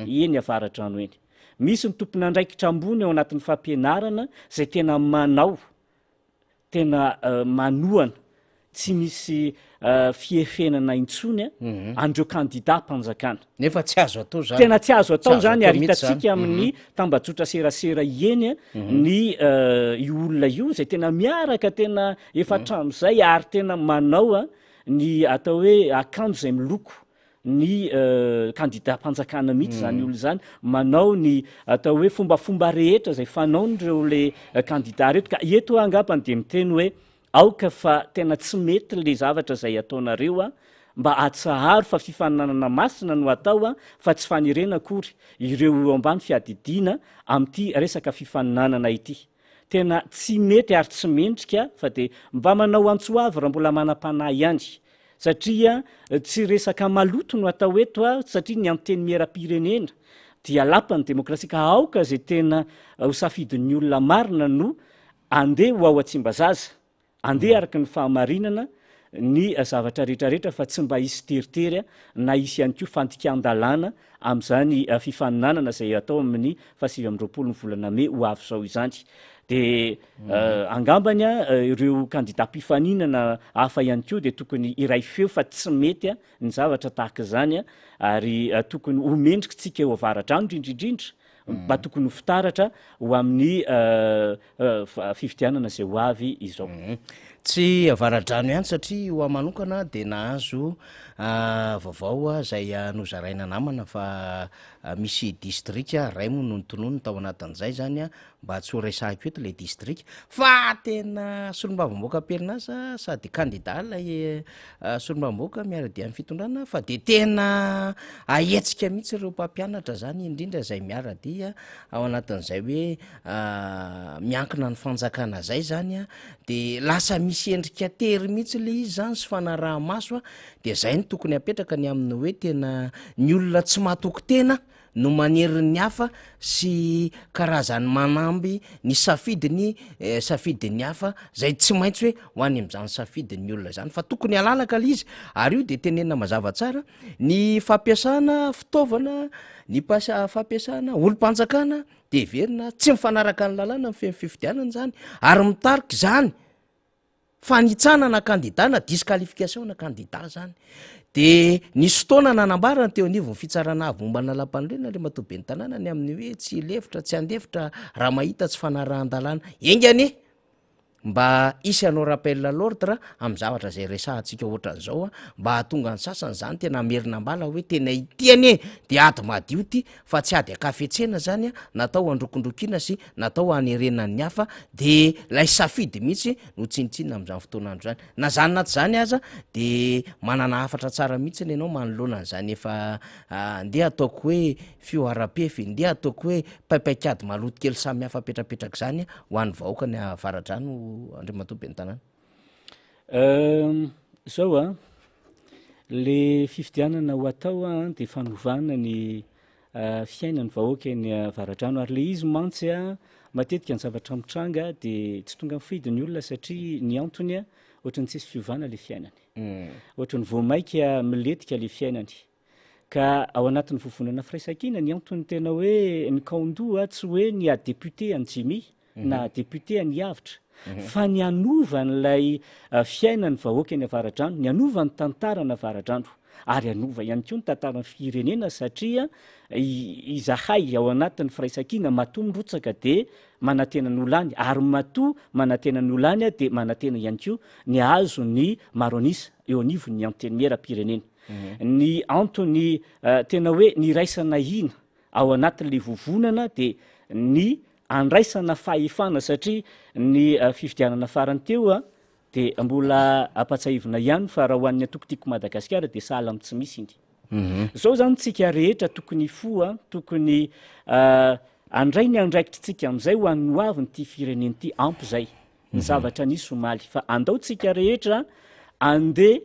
eny avaratrano eny misy ny tompona andraikitra ambony ao anatin'ny fampianarana zay tena manao tena manoana tsy misy fiefenana intsony andreo candidat mpanjakana nefa tsy azo atao zany tena tsy azo atao zany ary hitatsika amin'ny tambajotra serasera eny ny olona io zay tena miaraka tena efa tram'izay ary tena manao ny atao hoe akanjo zay miloko ny candidat mpanjakana mihitsy zany olo zany manao ny atao hoe fombafomba rehetra zay fanaon'ireo le candidat reto ka eto angapany de miteny hoe aoka fa tena tsy mety le zavatra zay ataonareo mba atsaharo fa fifananana masina no atao fa tsy fanirena akory ireo eo ambany fiadidiana am'ty resaka fifaninanana ity tena tsy mety ary tsy mendrika fa de mba manao antsoavy raha mbola manam-panahy ihany satria tsy resaka maloto no atao eto satria ny anteny miera-pirenena dia lapany demokrasia ka aoka zay tena ho safidin'ny olona marina no andeha ho ao atsimbazaza andeha araky ny fahamarinana ny zavatra rehetrarehetra fa tsy mba hisy teritery na hisy ihany ko fantikan-dalàna am'izany fifaninanana zay atao amin'ny 7 ny volana May ho avy zao izany de angambany ireo candidat mpifaninana hafa ihany ko de tokony iray feo fa tsy mety ny zavatra tahaka zany ary tokony homendrikitsika eo avaradrano indrindrindrindra mba tokony ho fitaratra ho amin'ny fifidianana zay ho avy izao tsy avaradrano ihany satria ho amanokana de nahazo vaovao zay nozaraina namana fa misy district ray moa no nytonony tao anatin'izay zany mba tsy ho resahiko eto le district fa tena solombavamboaka am-perinasa sady candidat lay solombavamboaka miara-dia amin'ny fitondrana fa de tena ahetsika mihitsy ireo mpampianatra zany indrindra zay miara-dia ao anatin'izay hoe miankina ny fanjakana zay zany de lasa misy endrika tery mihitsy le izy zany sy fanaraha-maso de zay ny tokony apetraka ny amin'ny hoe tena ny olona tsy matoko tena no manerin'ny hafa sy karazany manamby ny safidin'ny hafa zay tsy maintsy hoe ho any am'izany safidin'ny olona zany fa tokony alalaka le izy ary io de tenena mazava tsara ny fampiasana fitaovana ny fampiasana olo-mpanjakana de verina tsy mifanaraka ny lalàna ny fifidianana zany ary mitarika zany fanitsanana kandida na disqualification na kandida zany de nisy fotoana nanambarana teo anivony fitsarana avy mombana lampanirena le matobe ny tanàna ny amin'ny hoe tsy lefitra tsy andefitra raha mahita tsy fanarahan-dalàna engany mba isy anao rappel l'ordre am' zavatra zay resahantsika ohatran'zao mba hahatonga ny sasany zany tena amerina mbala hoe tena itiany de ady madio ty fa tsy ady akafetsena zany natao androkondrokiana sy natao hanerenany hafa de lay safidy mihitsy no tsinitsinina am'zany fotoanandro zany na zany naty zany aza de manana hafatra tsara mihitsy ny anao manoloana n'zany efa ndeha ataoko hoe fioarapefy ndeha ataoko hoe paipakady maloto kely samy hafa petrapetraky zany ho an'ny vahoaka ny avaradrano andrimatobe ny tanàna zao le fifidianana ho atao de fanovana ny fiainany vahoaka ny avaradrano ary le izy mantsy matetika ny zavatra mitranga de tsy tonga mifidy ny olona satria ny antony ohatrany tsisy fiovana le fiainany ohatrany voamaika miletika le fiainany ka ao anatin'ny vovonana firaisankina ny antony tena hoe ny kaondoa tsy hoe ny adéputé anjimy na député any avitra fa ny anovan'lay fiainany vahoaka ny avaradrano ny anovan'ny tantarana avaradrano ary anova ihany koa ny tantarany firenena satria izahay ao anatin'ny firaisankina matoa mirotsaka de manantena ny olany ary matoa manantena ny olany de manantena ihany koa ny azo ny maronisa eo anivony ny antenimieram-pirenena ny antony tena hoe ny raisana ina ao anatin'le vovonana de ny andraisana fahefana satria ny fifidianana farany teo de mbola apatsahivina ihany fa raha ho an'ny atokotiako Madagasikara de sahala am' tsy misy iny zao zany tsika rehetra tokony foa tokony andray ny andraikitritsika am'izay ho an'ny hoaviny ty fireneny ty ampy zay ny zavatra nisy somaly fa andao tsika rehetra ande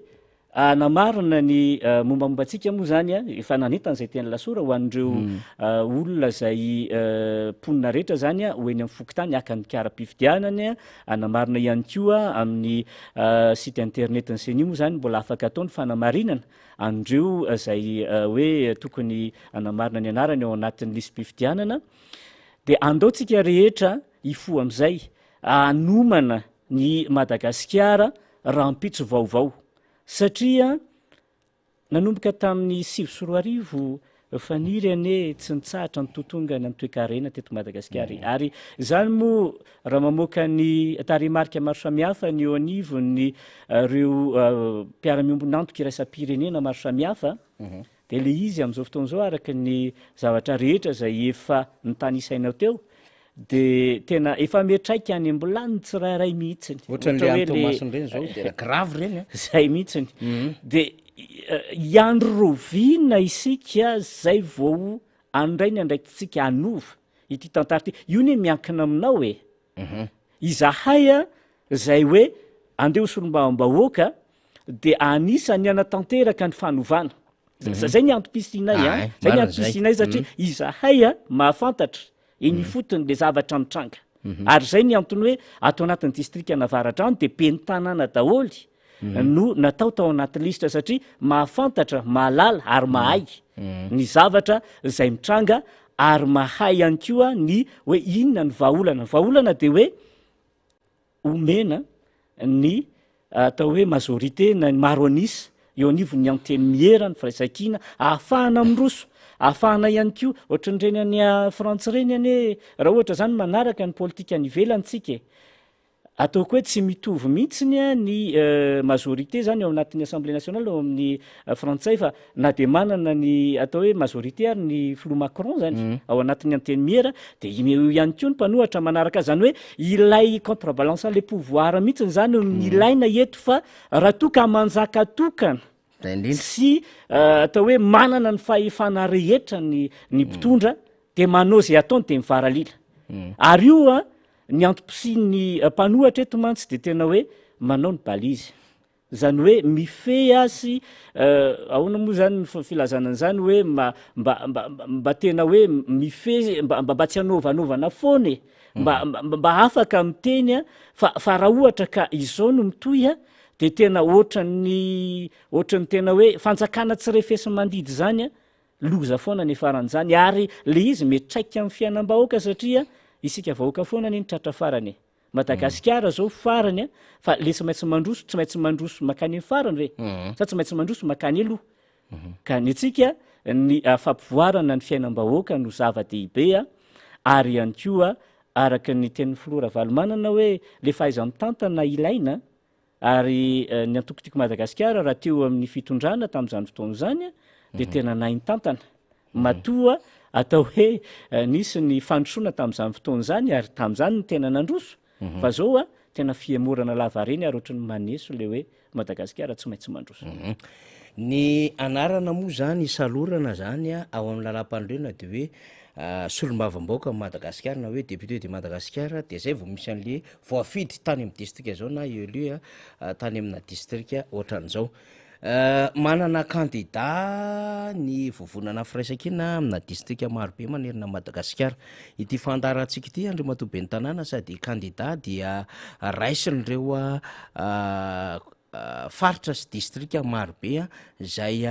namarina ny mombamombantsika moa zany efa nanentan'zay teny lasora ho an'ireo olona zay mponina rehetra zany ho eny amin'ny fokotany aka ny kara-pifidianany namarina ihany koa amin'ny site internet ny seni moa zany mbola afaka atao ny fanamarinana andreo zay hoe tokony anamarina ny anarany ao anatin'ny lisym-pifidianana de andao tsika rehetra ifo am'izay anomana ny Madagasikara raha mpitso vaovao satria nanomboka tamin'ny 2024 faniry ane tsy nitsahatra ny totongany amin'ny toe-karena teto Madagasikara ary zany moa raha mamoaka ny tarehimarika maro samihafa ny eo anivony reo mpiara-miombonantoka iraisam-pirenena maro samihafa de le izy am'izao fotoan'izao araka ny zavatra rehetra zay efa nitanisainao teo de tena efa metraika any ambolany tsirairay mihitsiny ohatran'le antomasony reny zao de grave reny zay mihitsiny de iandro rovina isika zay vao andray ny andraikitsika anova ity tantara ty io ne miankina aminao izahay zay hoe andeha osolombam-bahoaka de anisany anatanteraka ny fanovana zay ny antom-pisinay zay ny antom-pisinay satria izahay mahafantatra eny fotony le zavatra mitranga ary zay ny antony hoe atao anatin'ny distrika navaradrano de peny tanàna daholy no natao tao anaty lisitra satria mahafantatra mahalala ary mahay ny zavatra zay mitranga ary mahay ihany koa ny hoe inona ny vahaolana de hoe omena ny atao hoe majorité na ny maro anisa eo anivony anteny miera ny firaisankina ahafahana miroso ahafahana ihany koa ohatran'ireny any Frantsa reny ane raha ohatra zany manaraka ny politika any ivelantsika ataoko hoe tsy mitovy mihitsiny ny majorité zany ao anatin'ny assemblée nationale ao amin'ny frantsay fa na de manana ny atao hoe majorité ary ny filoha Macron zany ao anatin'ny anteny miera de io ihany koa ny mpanohatra manaraka zany hoe ilay contre-balance le pouvoir mihitsiny zany ilaina eto fa raha toka manjaka tokana sy atao hoe manana ny fahefana rehetra ny mpitondra de manao zay ataony de mivaralila ary io ny antom-pisiny mpanohatra eto mantsy de tena hoe manao ny balizy zany hoe mife asy ahoana moa zany ny filazanana zany hoe mba tena hoe mife mba tsy hanaovanovana foany mba afaka miteny fa raha ohatra ka izao no mitoy de tena ohatrany tena hoe fanjakana tsy refesy mandidy zany loza foana ny faran'zany ary le izy metraika amin'ny fiainam-bahoaka satria isika vahoaka foana ny tratra farany Madagasikara zao farany a fa le tsy maintsy mandroso makany farany ve sa tsy maintsy mandroso makany aloha ka ny atsika ny fampivoarana ny fiainam-bahoaka no zava-dehibe a ary ihany koa araka ny tenin'ny Flora Valomanana hoe le fahaiza-mitantana ilaina ary ny antokotiko Madagasikara raha teo amin'ny fitondrana tamin'izany fotoana izany a de tena nahy tantana matoa atao hoe nisy ny fandrosoana tamin'izany fotoana izany ary tamin'izany ny tena nandroso fa zao a tena fiamorana lavareny ary ohatran'ny maneso le hoe Madagasikara tsy maintsy mandroso. Ny anarana moa zany isalorana zany a ao amin'ny lalam-pandroana de hoe solombavam-baoaka Madagasikara na hoe député de Madagasikara de zay vao misy an'le voafidy tany amin'ny distrika zao na élu tany amina distrika ohatran'izao. Manana candidat ny vovonana firaisakina amina distrika marobe manerina Madagasikara. Ity fandarantsika ity Andriamatoa Ben'ny Tanàna sady candidat dia raisin'ireo faritra sy distrika marobe zay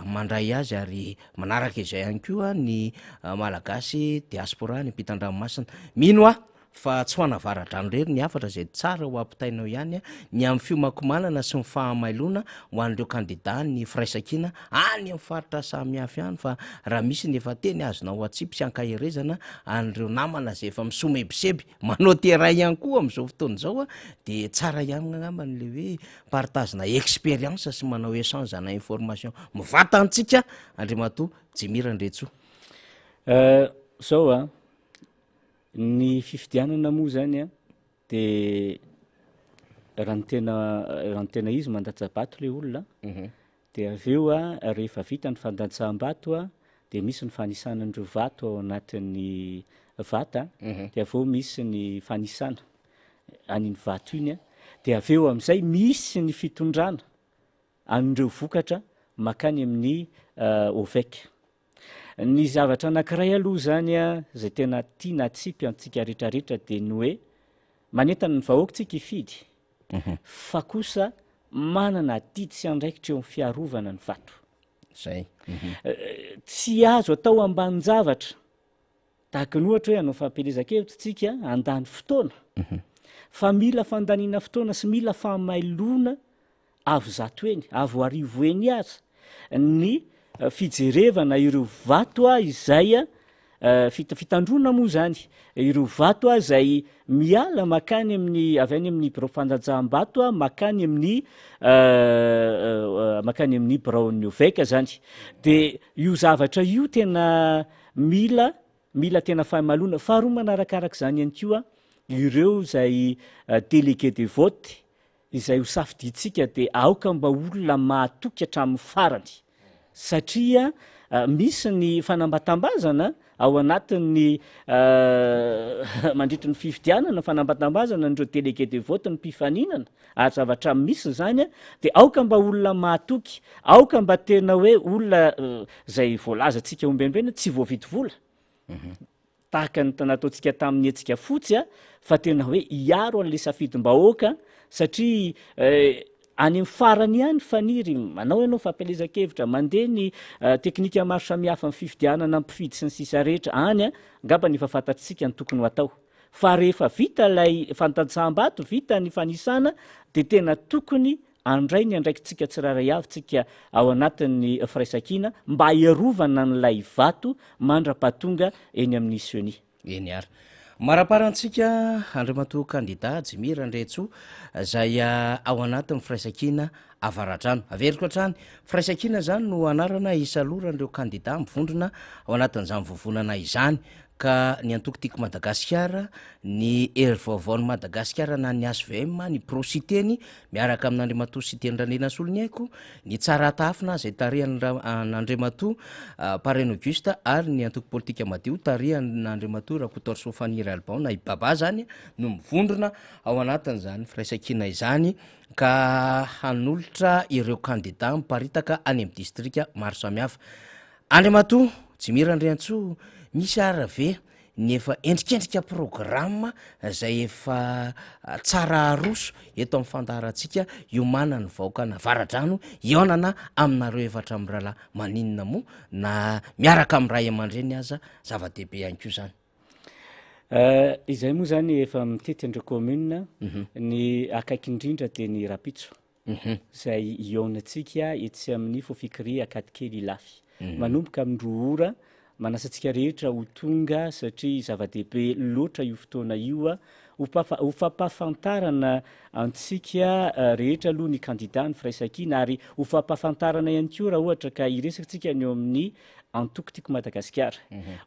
mandray azy ary manaraka izay ihany koa ny malagasy diaspora ny ampitan-dranomasina. Mino fa tsy ho anavara-drano rery ny afatra zay tsara ho ampitainao ihany ny amin'ny fiomankomanana sy ny fahamailona ho an'ireo candidat ny firaisakina any amin'ny faritra samihafa ihany fa raha misy ny efa teny azonao atsipy sy ankaherezana an'ireo namana zay efa misomebiseby manao terrain ihany koa amin'izao fotoana izao de tsara ihany angamba n'le hoe partagena expérience sy manao échange na information mivatantsika Andriamatoa Jimirandretso. Zao ny fifidianana moa zany a de raha ny tena izy mandatsabato le olona de aveo rehefa vita ny fandatsaham-bato de misy ny fanisana an'ireo vato ao anatin'ny vata de aveo misy ny fanisana an'iny vato iny de aveo amin'izay misy ny fitondrana an'ireo vokatra makany amin'ny oveka. Ny zavatra anankiray aloha zany zay tena tiana atsipy antsika rehetrarehetra de ny hoe manentana ny vahoaka tsika hifidy fa kosa manana didy sy andraikitra eo amin'ny fiarovana ny vato zay. Tsy azo atao ambanin-javatra tahaka ny ohatra hoe anao fampelezan-kevitra tsika andany fotoana fa mila fandaniana fotoana sy mila fahamailona avo zato eny avo arivo eny aza ny fijerevana ireo vato izay fitandrona moa zany ireo vato zay miala makany amin'ny avy any amin'ny birao fandanjaham-bato makany amin'ny biraon'ny oveka zany de io zavatra io tena mila tena fahamalona faharoa manarakarak' zany ihany koa ireo zay délégué de vote izay ho safiditsika de aoka mba olona mahatoky hatramin'ny farany satria misy ny fanambatambazana ao anatin'ny mandritry ny fifidianana fanambatambazana n'ireo délégué de vote ny mpifaninana ary zavatra misy zany de aoka mba olona mahatoky aoka mba tena hoe olona zay voalazantsika ombembena tsy voavidy vola tahaka ny nataontsika tamin'ny etsika fotsy fa tena hoe hiaro an'le safidim-bahoaka satria any amin'ny farany ihany faniry manao ianao fampelezan-kevitra mandeha ny teknika maro samihafa amin'ny fifidianana mpifidy sy ny sisa rehetra any ngamba ny efa fantatsika ny tokony ho atao fa rehefa vita ilay fantantsaham-bato vita ny fanisana de tena tokony andray ny andraikitsika tsiraray avy tsika ao anatin'ny firaisankina mba hiarovana n'lay vato mandra-pahatonga eny amin'ny sioni eny ary maraparantsika Andriamatoa candidat Jimirandretso zay ao anatin'ny firaisankina avaradrano averiko hatrany firaisankina zany no anarana isaloran'ireo candidat mivondrona ao anatin'izany vovonana izany ka ny antokotiko Madagasikara ny hery vaovaon'ny Madagasikara na ny ASVM ny prositeny miaraka amin'Andriamatoa Sitendranena solony haiko ny tsara tafina zay tarihan'Andriamatoa Parrain Auguste ary ny antoko politika madio tarihan'Andriamatoa Rakotoary Sofaniry Alban na ibaba zany no mivondrona ao anatin'izany firaisankina izany ka hanolotra ireo candidat miparitaka any amin'ny distrika maro samihafa. Andriamatoa Jimirandretso misy arave ny efa endrikendrika programma zay efa tsara aroso eto amin'ny fandaharantsika iomana ny vahoaka na varadrano ionana aminareo efatra amin'ny rahalahy maninona moa na miaraka amin'ny ray aman-dreny aza zava-dehibe ihany koa zany. Izay moa zany efa mitety andreo commune ny akaiky indrindra de ny rapitso zay ionatsika etsy amin'ny fofikiri akady kely ilafy manomboka amindroa ora manasantsika rehetra ho tonga satria zava-dehibe loatra io fotoana io ho fampahafantarana antsika rehetra aloha ny candidat ny firaisan-kina ary ho fampahafantarana ihany koa raha ohatra ka iresakantsika ny eo amin'ny antokotiko Madagasikara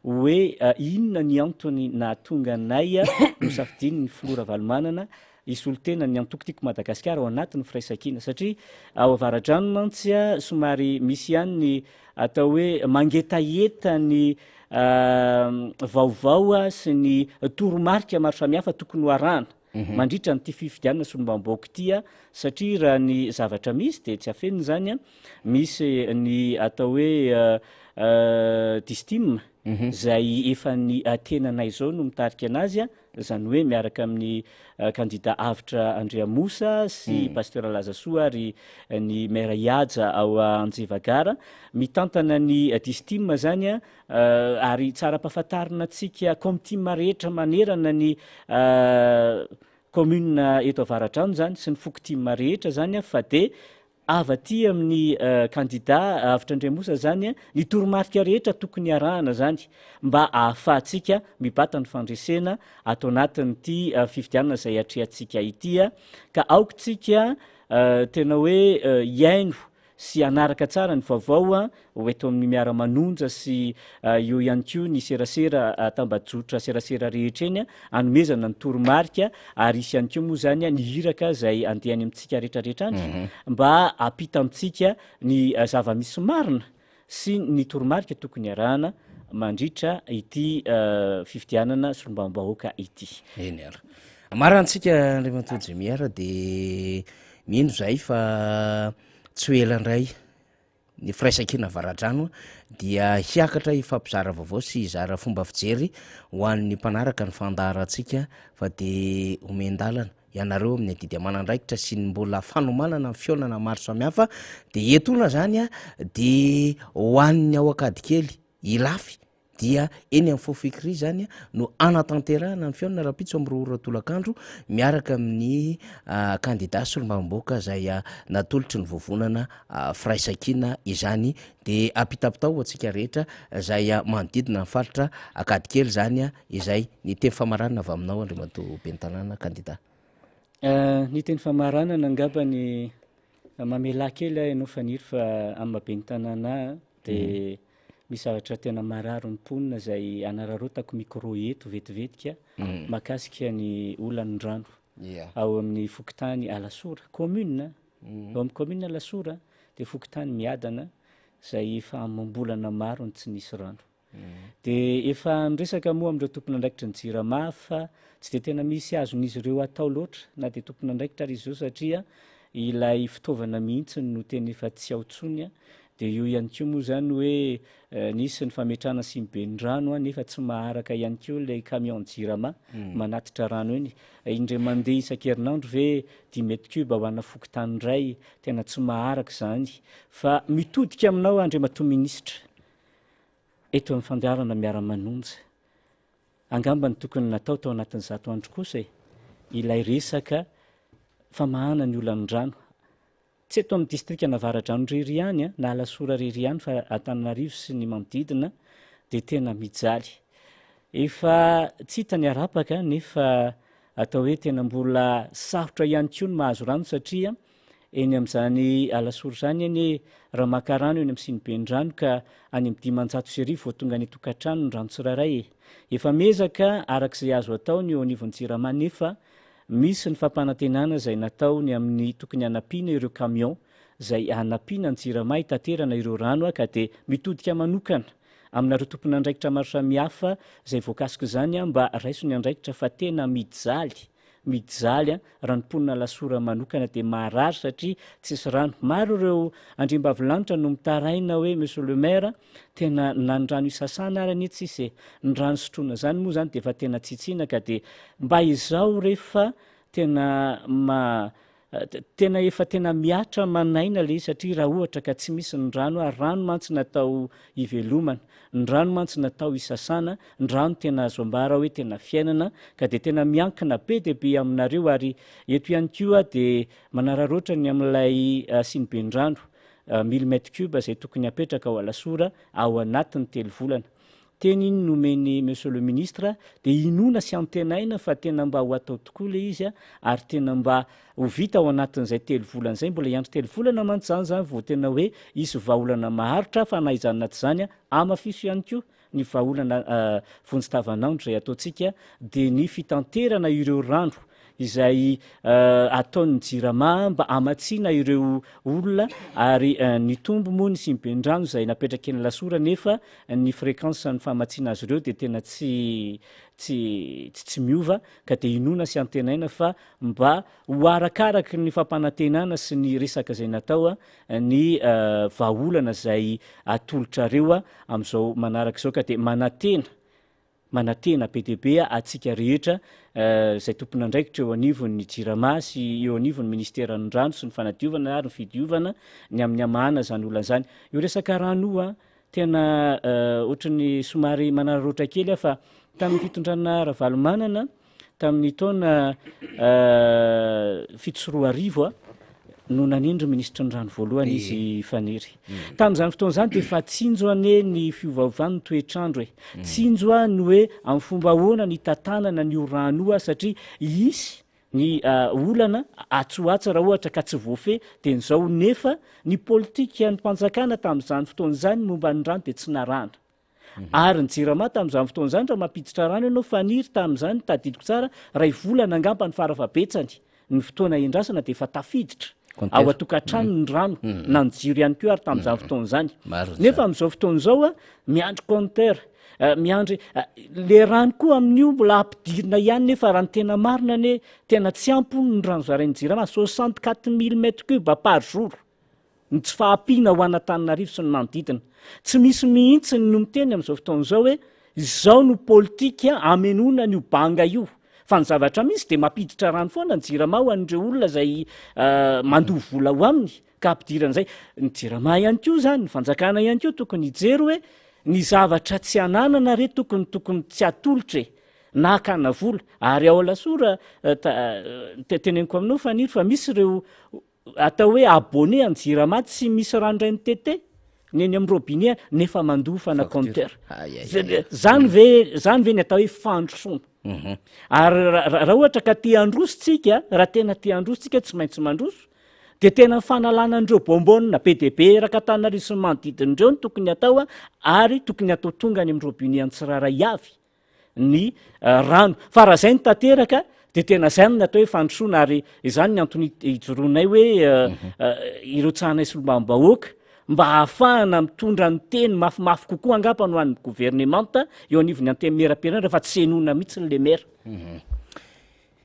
hoe inona ny antony nahatonga anay no safidiny ny filora Valomanana isolo tena ny antokotiko Madagasikara ao anatin'ny firaisan-kina satria ao avaradrano mantsy somary misy ihany ny atao hoe mangetaeta ny vaovao sy ny toromarika maro samihafa tokony ho arahana mandritra nyity fifidianana solombambaoko ity satria raha ny zavatra misy de tsy afenina zany misy ny atao hoe distime zay efa ny tenanay zao no mitarika anazy zany hoe miaraka amin'ny candidat avitra Andriamosa sy pasteur Lazasoa ary ny maire Ihaja ao Anjevagara mitantana ny distime zany ary tsara pahafantarina antsika comtime rehetra manerana ny commune eto Avaradrano zany sy ny fokotime rehetra zany fa de avaty amin'ny candidat avitra Andriamosa zany ny toromarika rehetra tokony arahana zany mba ahafahantsika mibata ny fandresena ato anatin'ity fifidianana zay atrehantsika ity ka aokontsika tena hoe iaino sy anaraka tsara ny vaovao ho eto amin'ny miara-manonja sy io ihany koa ny serasera tambajotra serasera rehetra eny anomezana ny toromarika ary isy ihany koa moa zany ny hiraka zay andehany amintsika rehetrarehetra any mba apita amintsika ny zava-misy marina sy ny toromarika tokony arahana mandritra ity fifidianana solombambahoaka ity. Eny ara marantsika Andriamatoa Jemiara de mino zay fa tsy ho elandray ny firaisan-kina Avaradrano dia hiakatra ifampizara vaovao sy izara fomba fijery ho an'ny mpanaraka ny fandaharantsika fa de omendalana ianareo amin'ny adidy amanandraikitra sy ny mbola fanomanana amin'ny fionana maro samihafa de etona zany de ho an'ny ao akady kely ilafy dia eny amin'ny fofikiri zany no anatanterahana ny fionana rapitso amin'ny roa ora tolakandro miaraka amin'ny candidat solombambaoaka zay natolotry ny vovonana firaisan-kina izany de apitapitao atsika rehetra zay manodidina ny faritra akady kely zany izay ny teny famaranana avy aminao Andriamatoa Bentanàna candidat. Ny teny famaranana angamba ny mamela kely ianao faniry fa amin'ny Bentanàna de misy zavatra tena mararo ny mponina zay anararotako micro eto vetivetika makasika ny olan'ny-drano ao amin'ny fokotany Alasora commune ao amin'ny commune Alasora de fokotany Miadana zay efa amam-bolana maro ny tsy nisy rano de efa miresaka moa amindreo tompon'andraikitra ny Jirama fa tsy de tena misy azon'izy ireo atao loatra na de tompon'andraikitra ary izy zao satria ilay fitaovana mihitsy no tena efa tsy aotsony de io ihany koa moa zany hoe nisy ny fametrahana Simbendrano nefa tsy maharaka ihany koa ilay camion Jirama manatitra rano iny indray mandeha isan-kerinandro ve 10 mètres cube ho ana fokotany iray tena tsy maharaka zany fa mitodika aminao Andriamatoa ministra eto amin'ny fandeharana miara-manonja angamba ny tokony natao tao anatin'izato andro kosa ilay resaka famahana ny olan'ny-drano tsy eto amin'ny distrikana Avaradrano rery ihany na Alasora rery ihany fa Antananarivo sy ny manodidina de tena mijaly efa tsy hita ny arapaka nefa atao hoe tena mbola sarotra ihany koa ny mahazo rano satria eny amin'izany Alasora zany eny raha maka rano eny amin'ny Sinibendrano ka any amin'ny 500 vao tonga ny tokantrano ny rano tsiraray efa mezaka arak'izay azo atao ny eo anivon'ny Jirama nefa misy ny fampanantenana zay nataony amin'ny tokony hanapina ireo camion zay hanapina ny Jirama hitaterana ireo rano ka de mitodika manokana aminareo tompon'andraikitra maro samihafa zay voakasika zany mba raiso ny andraikitra fa tena mijaly raha ny mponina Alasora manokana de marary satria tsisy rano maro ireo andriambavilanitra no mitaraina hoe monsieur le maire tena na ny rano isasana ary anie tsisy ny rano sotroina zany moa zany de efa tena tsitsiana ka de mba izao rehefa tena tena efa tena miatra manaina le satria raha ohatra ka tsy misy ny rano rano mantsy natao ivelomana, ny rano mantsy natao isasana, ny rano tena azo ambara hoe tena fiainana ka de tena miankina be de be aminareo ary eto ihany koa de manararoatra ny amin'ilay sinibendrano 1000 mètres cube zay tokony apetraka ao alasora ao anatin'ny 3 volana. Teny iny nomeny monsieur le ministre de inona sy antenaina fa tena mba ho atao tokoa le izy ary tena mba ho vita ao anatin'izay 3 volana zay, mbola iandro 3 volana mantsy zany zany vao tena hoe isy vahaolana maharitra fa naizany naty zany amafiso ihany koa ny vahaolana vonjy-tavanandro zay ataontsika de ny fitanterana ireo rano izay ataon'ny jirama mba amatsiana ireo olona ary ny tombo moa ny simbendrano zay napetraka eny lasora nefa ny fréquence ny famatsiana azy ireo de tena tsy miova ka de inona sy antenaina fa mba ho arakaraky ny fampanantenana sy ny resaka zay natao ny vahaolana zay atolotrareo am'izao manaraka zao ka de manatena be de be atsika rehetra zay tompony andraikitra eo anivon'ny jirama sy eo anivon'ny ministeran'ny rano sy ny fanadiovana ary ny fidiovana ny amin'ny amahana zany olana zany. Io resaka rano tena ohatran'ny somary manararoatra kely fa tamin'ny fitondrana Ravalomanana tamin'ny taona 7 no nanindry ministra ny rano voalohany izy Faniry. Tamin'izany fotoana zany de fa tsinjo ane ny fiovaovan'ny toetrandro tsinjo ny hoe amin'ny fomba ahoana ny tantanana ny rano satria isy ny olana atsoatsa raha ohatra ka tsy voafe de nizao nefa ny politika ny mpanjakana tamin'izany fotoana zany momba ny rano de tsy narana. Ary ny jirama tamin'izany fotoana zany raha mampiditra rano ianao Faniry tamin'izany tadidiko tsara ray volana angamba ny farafabetsany ny fotoana endrasana de efa tafiditra ao atokantrano ny rano na ny jiro ihany koa ary tamin'izany fotoana zany nefa amin'izao fotoana zao miandry compteur miandry le rano koa amin'io mbola ampidirina ihany nefa raha ny tena marina ane tena tsy ampony ny rano zarain'ny jirama 64000 mètres cube par jour ny tsy fahampiana ho an'Antananarivo sy ny manodidina. Tsy misy mihitsy no miteny amin'izao fotoana zao hoe izao no politika amenona n'io banga io fa ny zavatra misy de mampiditra rano foana ny jirama ho an'ireo olona zay mandoha vola ho aminy ka ampidirana zay ny jirama ihany koa zany ny fanjakana ihany koa tokony hijery hoe ny zavatra tsy ananana re tokony tsy atolotra na akana vola ary ao alasora teneniko aminao Faniry fa misy ireo atao hoe abonné amin'ny jirama tsy misy rano ray mitete neny amin'ny robinet nefa mandofa na compteur zany ve ny atao hoe fandrosoana ary raha ohatra ka te handrositsika raha tena te handrositsika tsy maintsy mandroso de tena fanalana andreo bombonina be de be raka Antananarivo sy ny manodidin'ireo ny tokony atao ary tokony atao tonga any amin'ny robinet antsiraray avy ny rano fa raha zay ny tanteraka de tena zay ny atao hoe fandrosoana ary izany ny antony ijoroanay hoe ireo tsahanay sy lombavam-bahoaka mba ahafahana mitondra ny teny mafimafy kokoa angamba no an'ny gouvernemanta eo anivony antemeram-pirenena rehefa tsy enona mihitsy le maire.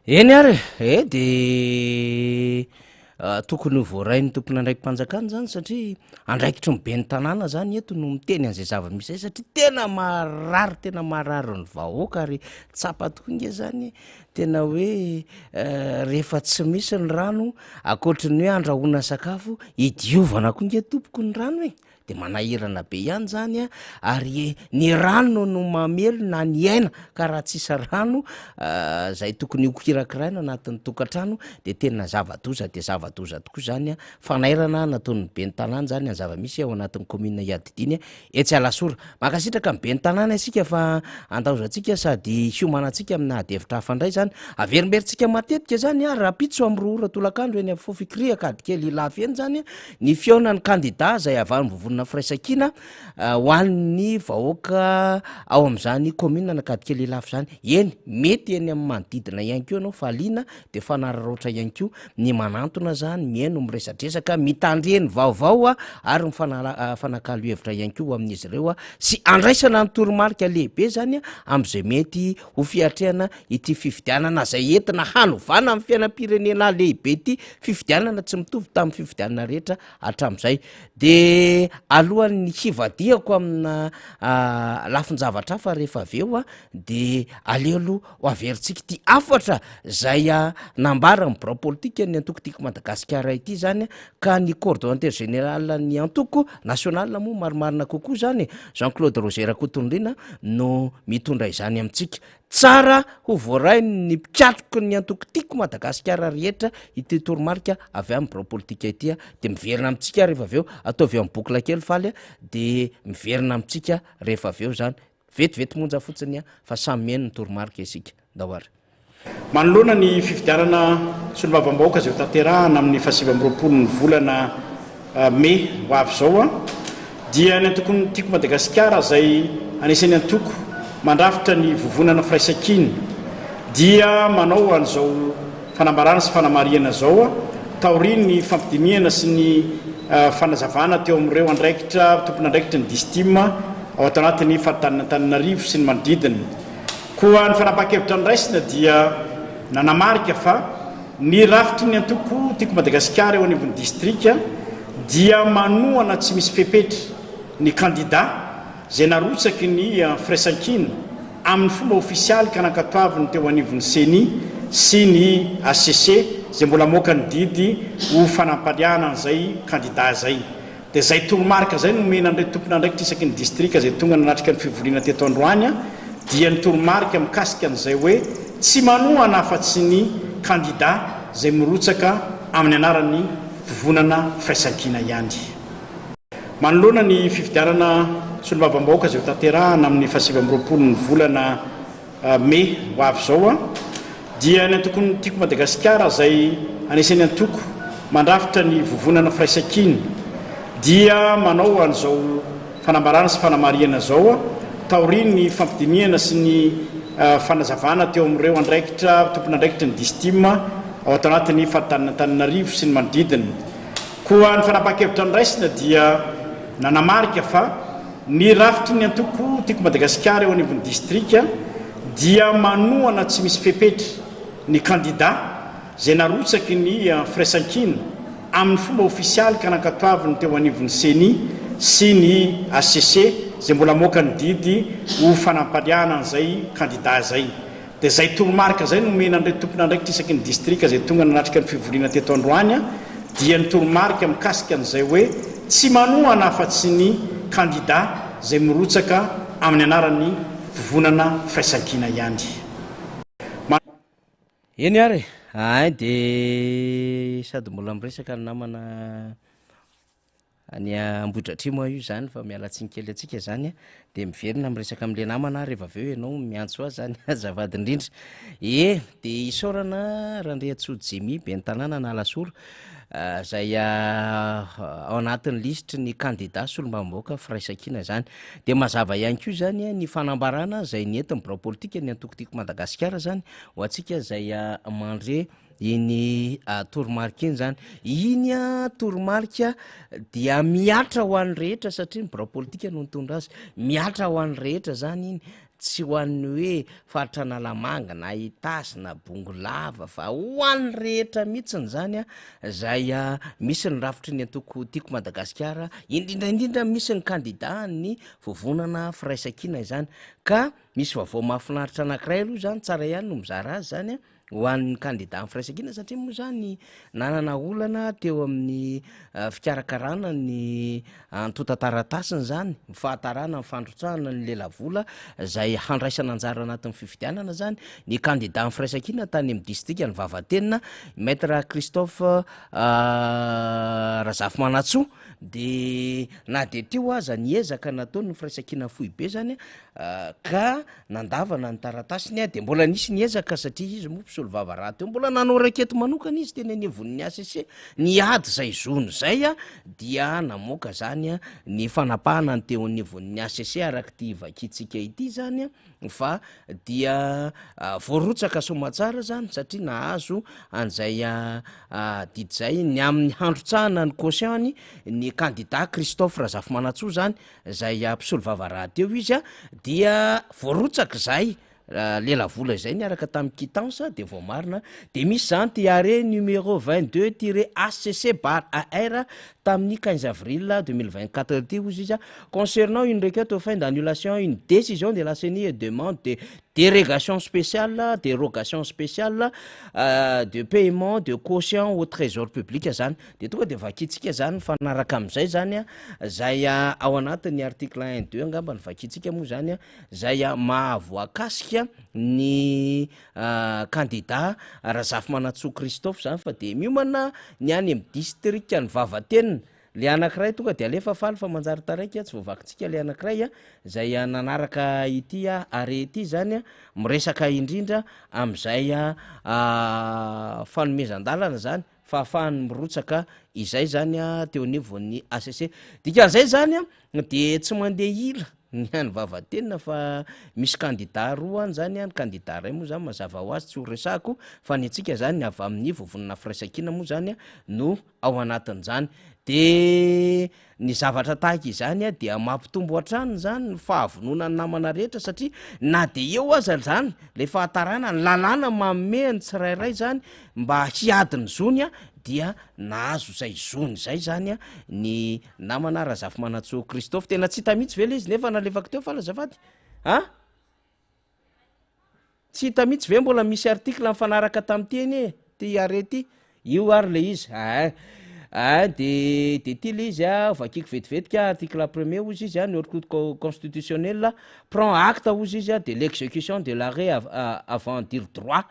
Eny ary de tokony ho voarainy tompony andraiky mpanjakana zany satria andraikitry mibe ny tanàna zany eto no miteny an'izay zava-misy satria tena marary ny vahoaka ary tsapa tonga zany tena hoe rehefa tsy misy ny rano akoatriny hoe andrahoana sakafo idiovana koa nge tompoko ny rano de manahirana be ihany zany ary ny rano no mamelo na ny aina ka raha tsisa rano zay tokony hokirakiraina anatin'ny tokantrano de tena zava-doza de zava-doza tokoa zany fanairana nataon'ny be ny tanàna zany ny zava-misy ao anatin'ny commune Iadidiny etsy Alasora makasitraka be ny tanàna isika fa andaozantsika sady hiomanantsika amina adevitra hafandray zany averimberitsika matetika zany raha pitso am'roa ora tolakandro eny amin'ny fofikria kadikely lafy eny zany ny fiona ny kandida zay avy vovonina firaisakina ho an'ny vahoaka ao am'izany commune na kadikely lafy zany eny mety eny amin'ny manodidina ihany koa anao faliana de fanararoatra ihany koa ny manantona zany miaino miresadresaka mitandreny vaovao ary ny fanakalo hevitra ihany koa amin'izy ireo sy andraisana ny toromarika lehibe zany am'izay mety ho fiatrehana ity fifidianana zay entina hanovana amin'ny fiainam-pirenena lehibe ity fifidianana tsy mitovy tamin'ny fifidianana rehetra hatram'izay de alohan'ny hivadiako amina lafin-javatra hafa rehefa aveo a de aleolo ho averintsika ty afatra zay nambara ny biro politika ny antokotiko Madagasikara ity zany ka ny coordonnateur général ny antoko national moa marimarina kokoa zany Jean-Claude Roger Kotondrina no mitondra izany amintsika tsara ho voaray ny mpiatroko ny antokotiko Madagasikara rehetra ity toromarika avy amin'ny biro politika ity de miverina amintsika rehefa aveo ataovy amin'ny bokla kely faly de miverina amintsika rehefa aveo zany vetivety monja fotsiny fa samy meno ny toromarika isika dahoara manoloana ny fifidianana solombavam-bahoaka zay ho tanterahana amin'ny fahasivy amby roapolo ny volana mai ho avy zao dia ny antokony tiako Madagasikara zay anisan'ny antoko mandrafitra ny vovonana firaisakiny dia manao an'izao fanambarana sy fanamariana zao taoriny ny fampidiniana sy ny fanazavana teo amin'ireo andraikitra tompona andraikitra ny distima ao atao anatin'ny fahataninantananarivo sy ny manodidiny koa ny fanapakevitra ny raisina dia nanamarika fa ny rafitry ny antoko tiako Madagasikara eo anivon'ny distrika dia manohana tsy misy fepetra ny kandida zay narotsaky ny firaisankina amin'ny fomba ofisialy ka nankatoaviny teo anivon'ny CENI sy ny ACC zay mbola moka ny didy ho fanampaliana an'izay kandida zay de zay toromarika zay no mena andre tompona andraikitra isaky ny distrika zay tonga nanatrika ny fivoriana teto Androany dia ny toromarika mikasika an'izay hoe tsy manohana afa-tsy ny kandida zay mirotsaka amin'ny anaran'ny vovonana firaisankina ihany manoloana ny fifidianana solombavam-bahoaka zay ho tanterahana amin'ny fahasivy amby roapolo ny volana mai ho avy zao dia ny antokony tiako Madagasikara zay anisan'ny antoko mandrafitra ny vovonana firaisakiny dia manao an'izao fanambarana sy fanamariana zao taoriny ny fampidiniana sy ny fanazavana teo amin'ireo andraikitra tompona andraikitra ny distima ao atao anatin'ny fahataninantananarivo sy ny manodidiny koa ny fanapakevitra ny raisina dia nanamarika fa ny rafitry ny antoko tiako Madagasikara eo anivon'ny distrika dia manohana tsy misy fepetra ny kandida zay narotsaky ny firaisankina amin'ny fomba ofisialy ka nankatoaviny teo anivon'ny CENI sy ny ACC zay mbola moka ny didy ho fanampaliana an'izay kandida zay de zay toromarika zay no mena andre tompona andraikitra isaky ny distrika zay tonga nanatrika ny fivoriana teto Androany dia ny toromarika mikasika an'izay hoe tsy manohana afa-tsy ny kandida zay mirotsaka amin'ny anaran'ny vovonana firaisankina ihany eny ary de sady mbola miresaka ny namana any Ambohidratrimo io zany fa mialatsiny kely atsika zany de miverina miresaka am'le namana rehefa aveo ianao miantso azy zany azavady indrindra de isaorana Randriatsody be ny tanàna nalasora zay ao anatin'ny listre ny kandida solombavam-bahoaka firaisakina zany de mazava ihany koa zany ny fanambarana zay nentin'ny biro politika ny antokotiko Madagasikara zany ho atsika zay mandre iny toromarika iny zany iny toromarika dia miatra ho an'ny rehetra satria ny biro politika no nitondra azy miatra ho an'ny rehetra zany iny tsy ho an'ny hoe faritra nalamanga na itasy na bongolava fa ho an'ny rehetra mihitsiny zany zay misy ny rafitry ny antoko tiako Madagasikara indrindraindrindra misy ny kandida ny vovonana firaisakina izany ka misy vaovao mahafinaritra anankiray aloha zany tsara ihany no mizara azy zany ho an'ny kandida ny firaisakina satria moa zany nanana olana teo amin'ny fikarakarana ny antota-taratasiny zany mifahatarana mifandrotsahana ny lelavola zay handraisana anjara anatin'ny fifidianana zany ny kandida ny firaisakina tany amin'ny distrika ny Vavatenina maître Christophe Razafy Manatsoa de na de teo aza niezaka nataony ny firaisakina fohy be zany ka nandavana ny taratasiny de mbola nisy niezaka satria izy moa mpisolo vava raha teo mbola nanao raketo manokana izy teny anivon'ny ACC niady zay zony zay dia namoaka zany ny fanapahana ny teo anivon'ny ACC araky ty vakitsika ity zany fa dia voarotsaka somatsara zany satria nahazo an'izay didy zay ny amin'ny handrotsahana ny caution ny kandida Christophe Razafy Manatsoa zany zay mpisolo vava raha teo izy dia voarotsaka zay lela vola izay niaraka tamin'ny quittance de vao marina de misy zany tiare numéro 22-ACC/AR tamin'ny 15 avril 2024 ty ozy izy concernant une requête aux fins d'annulation une décision de la CENI et demande de dérogation spéciale de paiement de caution au trésor public zany de tonga de vakitsika zany fanaraka am'izay zany zay ao anatin'ny article 1-2 angamba ny vakitsika moa zany zay mahavoakasika ny candidat Razafy Manatsoa Christophe zany fa de miomana ny any amin'ny district ny Vavatenina le anankiray tonga de alefa faly fa manjary taraiky tsy voavakintsika le anankiray zay nanaraka ity arety zany miresaka indrindra am'izay fanomezan-dalana zany fa ahafahany mirotsaka izay zany teo anivon'ny ACC dikan'izay zany de tsy mandeha ila ny any Vavatenina fa misy candidat roa any zany ny candidat ray moa zany mazava ho azy tsy ho resako fa ny antsika zany avy amin'ny vovonina firaisankina moa zany no ao anatin'izany de ny zavatra tahaka izany dia mampitombo hatrany zany ny fahavonona ny namana rehetra satria na de eo aza zany le fahatarana ny lalàna mamehany tsirairay zany mba hiadiny zony dia nahazo zay zony zay zany ny namana Razafy Manatsoa Christophe tena tsy hita mihitsy ve le izy nefa nalefaka teo fa lazavady tsy hita mihitsy ve mbola misy article mifanaraka tamin'ity ty arety io ary le izy de ty le izy vakiky vetivetika article 1er ozy izy ny haute cour constitutionnelle prend acte ozy izy de l'exécution de l'arrêt avant dire droit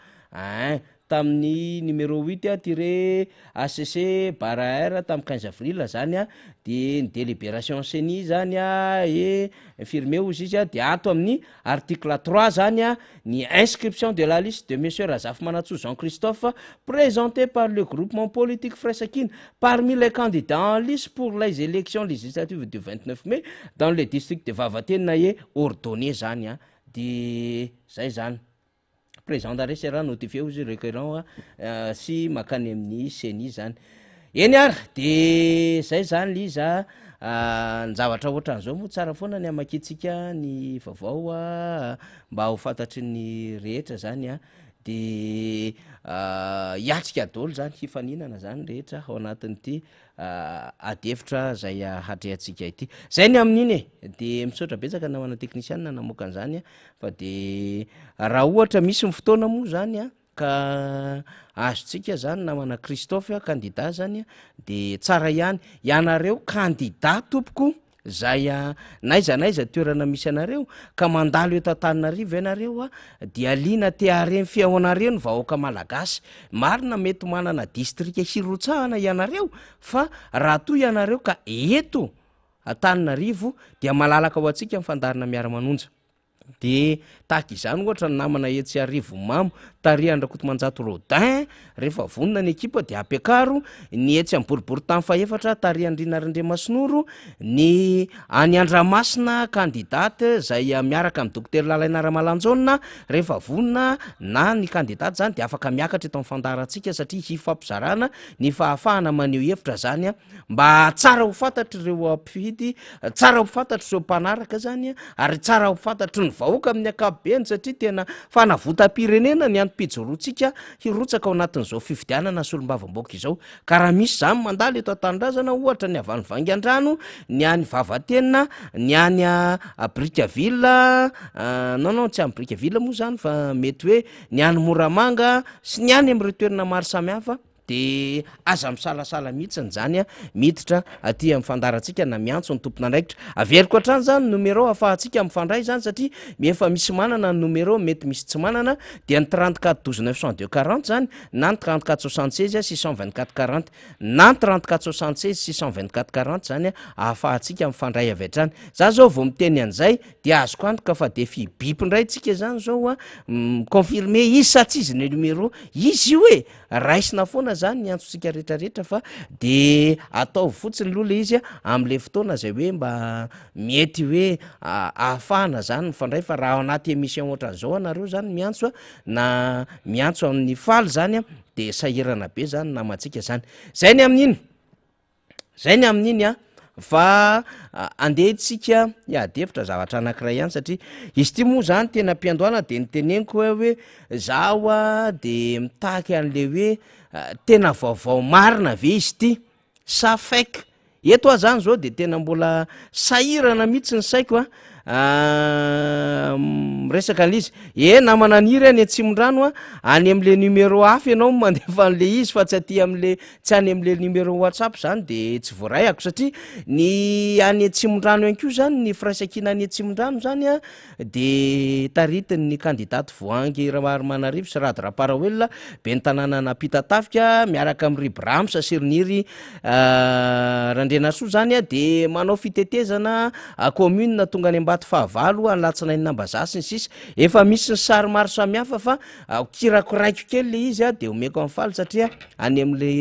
tamin'ny numéro 8-ACC/AR tamin'ny 15 avril zany de ny délibération CENI zany et infirmé ozy izy de ato amin'ny article 3 zany ny inscription de la liste de monsieur Razafy Manatsoa Jean-Christophe présenté par le groupement politique Firaisankina parmi les candidats en liste pour les élections législatives du 29 mai dans le district de Vavatenina et ordonné zany de zay zany président d'arrêt sera notifié ozy requérant sy makany amin'ny CENI zany eny ary de zay zany liza ny zavatra ohatran'izao moa tsara foana ny amakitsika ny vaovao mba ho fantatry ny rehetra zany de hiatrika daholo zany hifaninana zany rehetra ao anatin'ity adefitra zay hatrehantsika ity zay ny amin'iny de misaotra betsaka namana technician namoaka an'izany fa de raha ohatra misy ny fotoana moa zany ka azotsika zany namana Christophe candidat zany de tsara ihany ianareo candidat tompoko zay naiza toerana misy anareo ka mandalo eto Antananarivo ianareo dia liana teareny fiahonareo ny vahoaka malagasy marina mety manana district hirotsahana ianareo fa raha toy ianareo ka eto Antananarivo dia malalaka ho antsika mifandarina miara-manonja de tahaka izany ohatra ny namana etsy Arivo Mamo Taria Andrakotomanjato Rodin rehefa vonona ny ekipa de ampiakaro ny etsy amin'ny boribory tany faefatra Taria Andrinarandriamasinoro ny any Andramasina candidate zay miaraka amin'ny docteur Lalaina Ramalanjona rehefa vonona na ny candidate zany de afaka miakatra eto amin'ny fandarantsika satria hifampizarana ny fahafahana maneho hevitra zany mba tsara ho fantatry ireo mpifidy tsara ho fantatry ireo mpanaraka zany ary tsara ho fantatry ny vahoaka amin'ny ankapobeny satria tena fanavotam-pirenena ny antipijorotsika hirotsaka ao anatin'izao fifidianana solombavam-boaka izao ka raha misy zany mandalo eto Antanindrazana ohatra ny avany Vangaindrano ny any Vavatenina ny any Brickaville non tsy any Brickaville moa zany fa mety hoe ny any Moramanga sy ny any amin'ireo toerana maro samihafa de aza misalasala mihitsy zany miditra aty amin'ny fandarantsika na miantso ny tompona andraikitra averiko hatrany zany numéro afahantsika mifandray zany satria efa misy manana ny numéro mety misy tsy manana dia ny 34 12 902 40 zany na ny 34 76 624 40 na ny 34 76 624 40 zany ahafahantsika mifandray avy hatrany za zao vao miteny an'izay dia azoko antoka fa de fibipindray tsika zany zao confirmer izy sa tsy izy ny numéro izy io raisina foana zany ny antsontsika rehetrarehetra fa de atao fotsiny aloha le izy am'le fotoana zay hoe mba mety hoe ahafahana zany mifandray fa raha ao anaty émission ohatran'izao anareo zany miantso na miantso amin'ny faly zany de sahirana be zany namantsika zany zay ny amin'iny fa andehitsika iadevitra zavatra anankiray ihany satria izy ty moa zany tena mpiandoana de niteneniko hoe zaho a de mitaky an'le hoe tena vaovao marina ve izy ty sa fake eto a zany zao de tena mbola sahirana mihitsy ny saiko resaka an'le izy namananiry any Antsimon-drano any am'le numéro hafa ianao mandefa an'le izy fa tsy aty am'le tsy any am'le numéro WhatsApp zany de tsy voarayako satria ny any Antsimon-drano ihany koa zany ny firaisankina any Antsimon-drano zany de taritiny ny candidaty Voangy Ramanarivo sy Rady Raparahoelina be ny tanàna nampita tafika miaraka am' Ribrams Siriniry Randrenasoa zany de manao fitetezana commune tonga any Ambato fahavalo Alatsinainy Nambazasy ny sisa efa misy ny sary maro samihafa fa kirako raiko kely le izy de omeko amin'ny faly satria any am'le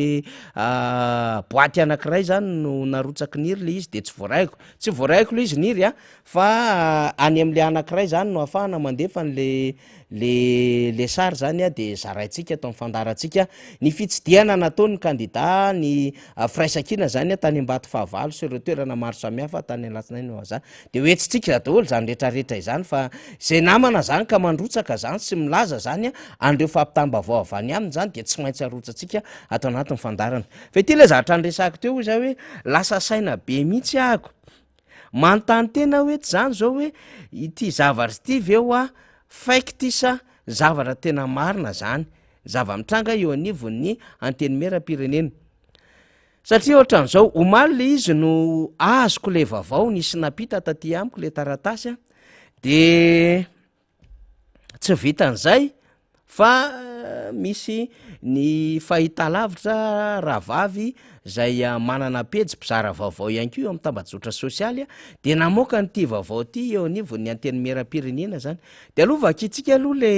boaty anankiray zany no narotsaky niry le izy de tsy voarayiko le izy niry fa any am'le anankiray zany no afahana mandefa le sary zany de zaraintsika atao fandarantsika ny fitsidiana nataony candidat ny firaisankina zany tany Ambato fahavalo sy ireo toerana maro samihafa tany Alatsinainy Nambazasy de hoetsitsika daholo zany rehetrarehetra izany fa zay namana zany ka mandrotsaka zany sy milaza zany andreo fampitambavao avany aminy zany de tsy maintsy arotsatsika atao anatin'ny fandarana fa ity le zavatra andresako teo za hoe lasa saina be mihitsy ahako manontany tena hoe tsy zany zao hoe ity zavatra ity veo fake ty sa zavatra tena marina zany zava-mitranga eo anivon'ny anteny meram-pirenena satria ohatran'izao omaly le izy no azoko le vaovao nisy napita taty amiko le taratasy de tsy vitan'izay fa misy ny fahitalavitra rahavavy zay manana pejy mpizara vaovao ihany ko eo amin'ny tambazotra sosialy de namoaka nyity vaovao ty eo anivon'ny anteny meram-pirenena zany de aloha vakitsika aloha le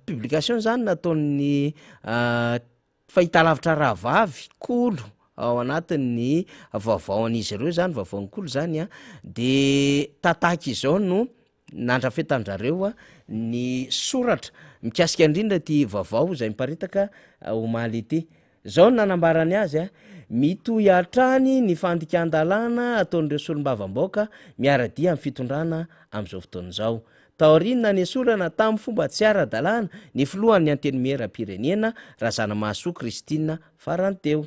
publication zany nataon'ny fahitalavitra rahavavy kolo ao anatin'ny vaovao an'izy ireo zany vaovaonkolo zany de tataky izao no nandrafetandrareo ny soratra mikasika indrindra ty vaovao zay miparitaka omaly ity zao nanambarany azy mitoy atrany ny fandikan-dalàna ataon'ireo solombavam-baoaka miaradia amin'ny fitondrana am'izao fotoan'izao taorinina ny esorana tamin'ny fomba tsy ara-dalàna ny filohan'ny anteny meram-pirenena Razanamahasoa Kristina Faranteo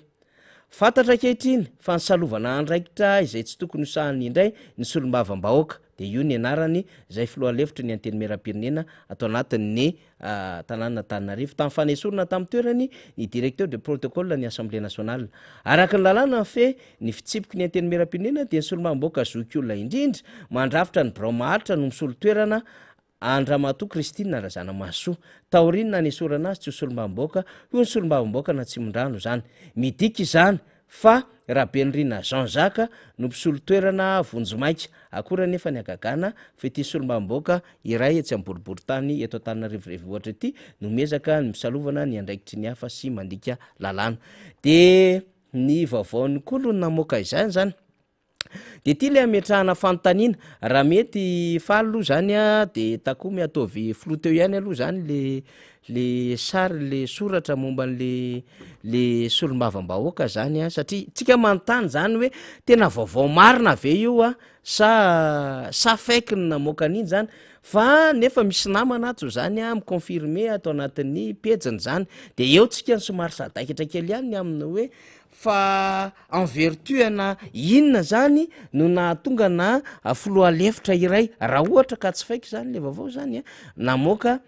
fantatra ankehitriny fa nisalovana andraikitra izay tsy tokony hosahany indray ny solombavam-bahoaka de io ny anarany zay filohalefitry ny anteny meram-pirenena atao anatin'ny tanàna Antananarivo tamin'ny fanesorana tamin'ny toerany ny directeur de protocole ny Assemblée nationale araka ny lalàna fe ny fitsipiky ny anteny meram-pirenena de ny solombavam-bahoaka zoky olona indrindra mandrafitra ny braomaharitra no misolo toerana Andramatoa Kristina Razanamahasoa taorinina ny esorana azy tsy solombavam-bahoaka io ny solombavam-bahoaka na Antsimon-drano zany midika izany fa Rabenirina Jean-Jacques no mpisolo toerana Vonjomaika akora nefa ny agagana fa ity solombavam-bahoaka iray etsy amboribory-tany eto Antananarivo renivohitra ity no miezaka ny misalovana ny andraikitry ny hafa sy mandika lalàna de ny vaovaon'ny kolo ny namoaka izany zany de ty le ametrahana fanontaniana raha mety faly aloha zany de takomy ataovy filoha teo ihany aloha zany le sary le soratra momba le solombavam-bahoaka zany satria tsika manontany zany hoe tena vaovao marina ve io sa fake ny namoaka an'iny zany fa nefa misy namana atso zany miconfirme atao anatin'ny pejiny zany de eo tsika ny somary sadaikitra kely ihany ny aminy hoe fa en vertu ana inona zany no nahatonga na filohalefitra iray raha ohatra ka tsy faiky zany le vaovao zany namoaka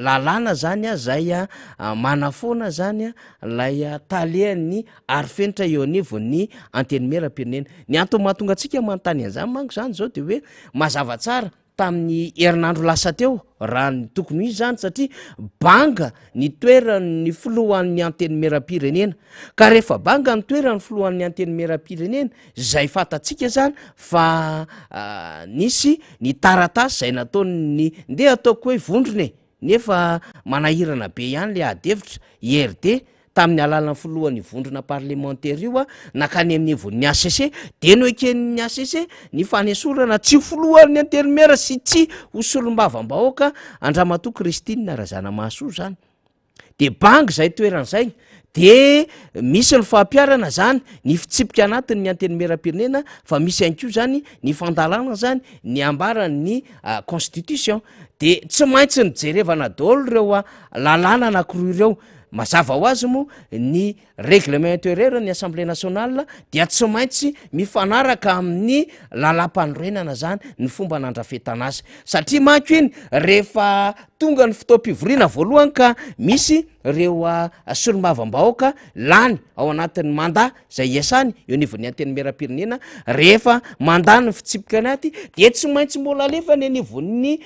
lalàna zany zay manafoana zany lay talean'ny arifenitra eo anivon'ny anteny meram-pirenena ny antony mahatonga atsika manontany an'izany manko zany zao de hoe mazava tsara tamin'ny herinandro lasa teo raha ny tokony izy zany satria banga ny toerany filohan'ny anteny meram-pirenena ka rehefa banga ny toerany filohan'ny anteny meram-pirenena zay fatatsika zany fa nisy ny taratasy zay nataony ndeha ataoko hoe vondrone nefa manahirana be ihany le adevitra IRD tamin'ny alalany filohan'ny vondrona parlementaire io nakany amin'ny evon'ny ACC de no eken'ny ACC ny fanesorana tsy filohan'ny anteny mera sy tsy ho solombavam-bahoaka Andramatoa Kristina Razanamahasoa zany de bangy zay toeran'izay de misy ny fahampiarana zany ny fitsipika anatiny ny antenimieram-pirenena fa misy ihany ko zany ny fandalana zany ny ambarany constitution de tsy maintsy ny jerevana daholo reo lalàna anakiroa ireo mazava ho azy moa ny règlement intérieur ny assemblée nationale dia tsy maintsy mifanaraka amin'ny lalam-panorenana zany ny fomba nandrafetana azy satria manko iny rehefa tonga ny fotoam-pivoriana voalohany ka misy reo solombavambahoaka lany ao anatin'ny mandat zay iasany eo anivon'ny antenimieram-pirenena rehefa mandat ny fitsipika anaty de tsy maintsy mbola alefa ny anivon'ny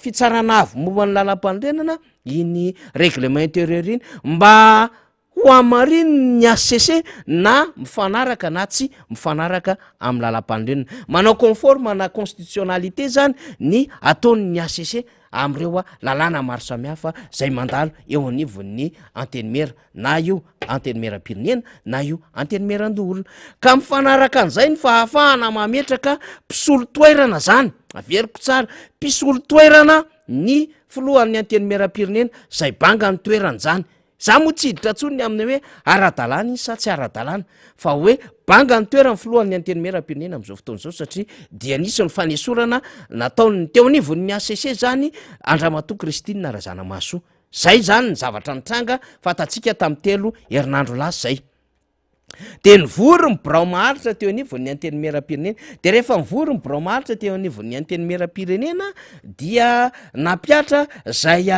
fitsarana avy momba ny lalam-panorenana iny règlement intérieur iny mba ho amariny ny ACC na mifanaraka na tsy mifanaraka amin'ny lalam-panorenana manao conforme na constitutionnalité zany ny ataon'ny ACC am'ireo lalàna maro samihafa zay mandalo eo anivon'ny antenimera na io antenimieram-pirenena na io antenimieran-doholona ka mifanaraka an'izay ny fahafahana mametraka mpisolo toerana zany averiko tsara mpisolo toerana ny filohan'ny antenimieram-pirenena zay banga ny toerany zany za moa tsy hiditra ntsony amin'ny hoe ara-dalàna iny sa tsy ara-dalàna fa hoe banga ny toerany filohan'ny antenimieram-pirenena am'izao fotoana izao satria dia nisy ny fanesorana nataony teo anivon'ny ACC zany Andramatoa Kristina Razanamahasoa zay zany ny zavatra nitranga fatatsika tamin'ny 3 herinandro lasa zay de nivory ny birao maharitra teo anivon'ny antenimieram-pirenena de rehefa nivory ny birao maharitra teo anivon'ny antenimieram-pirenena dia napiatra zay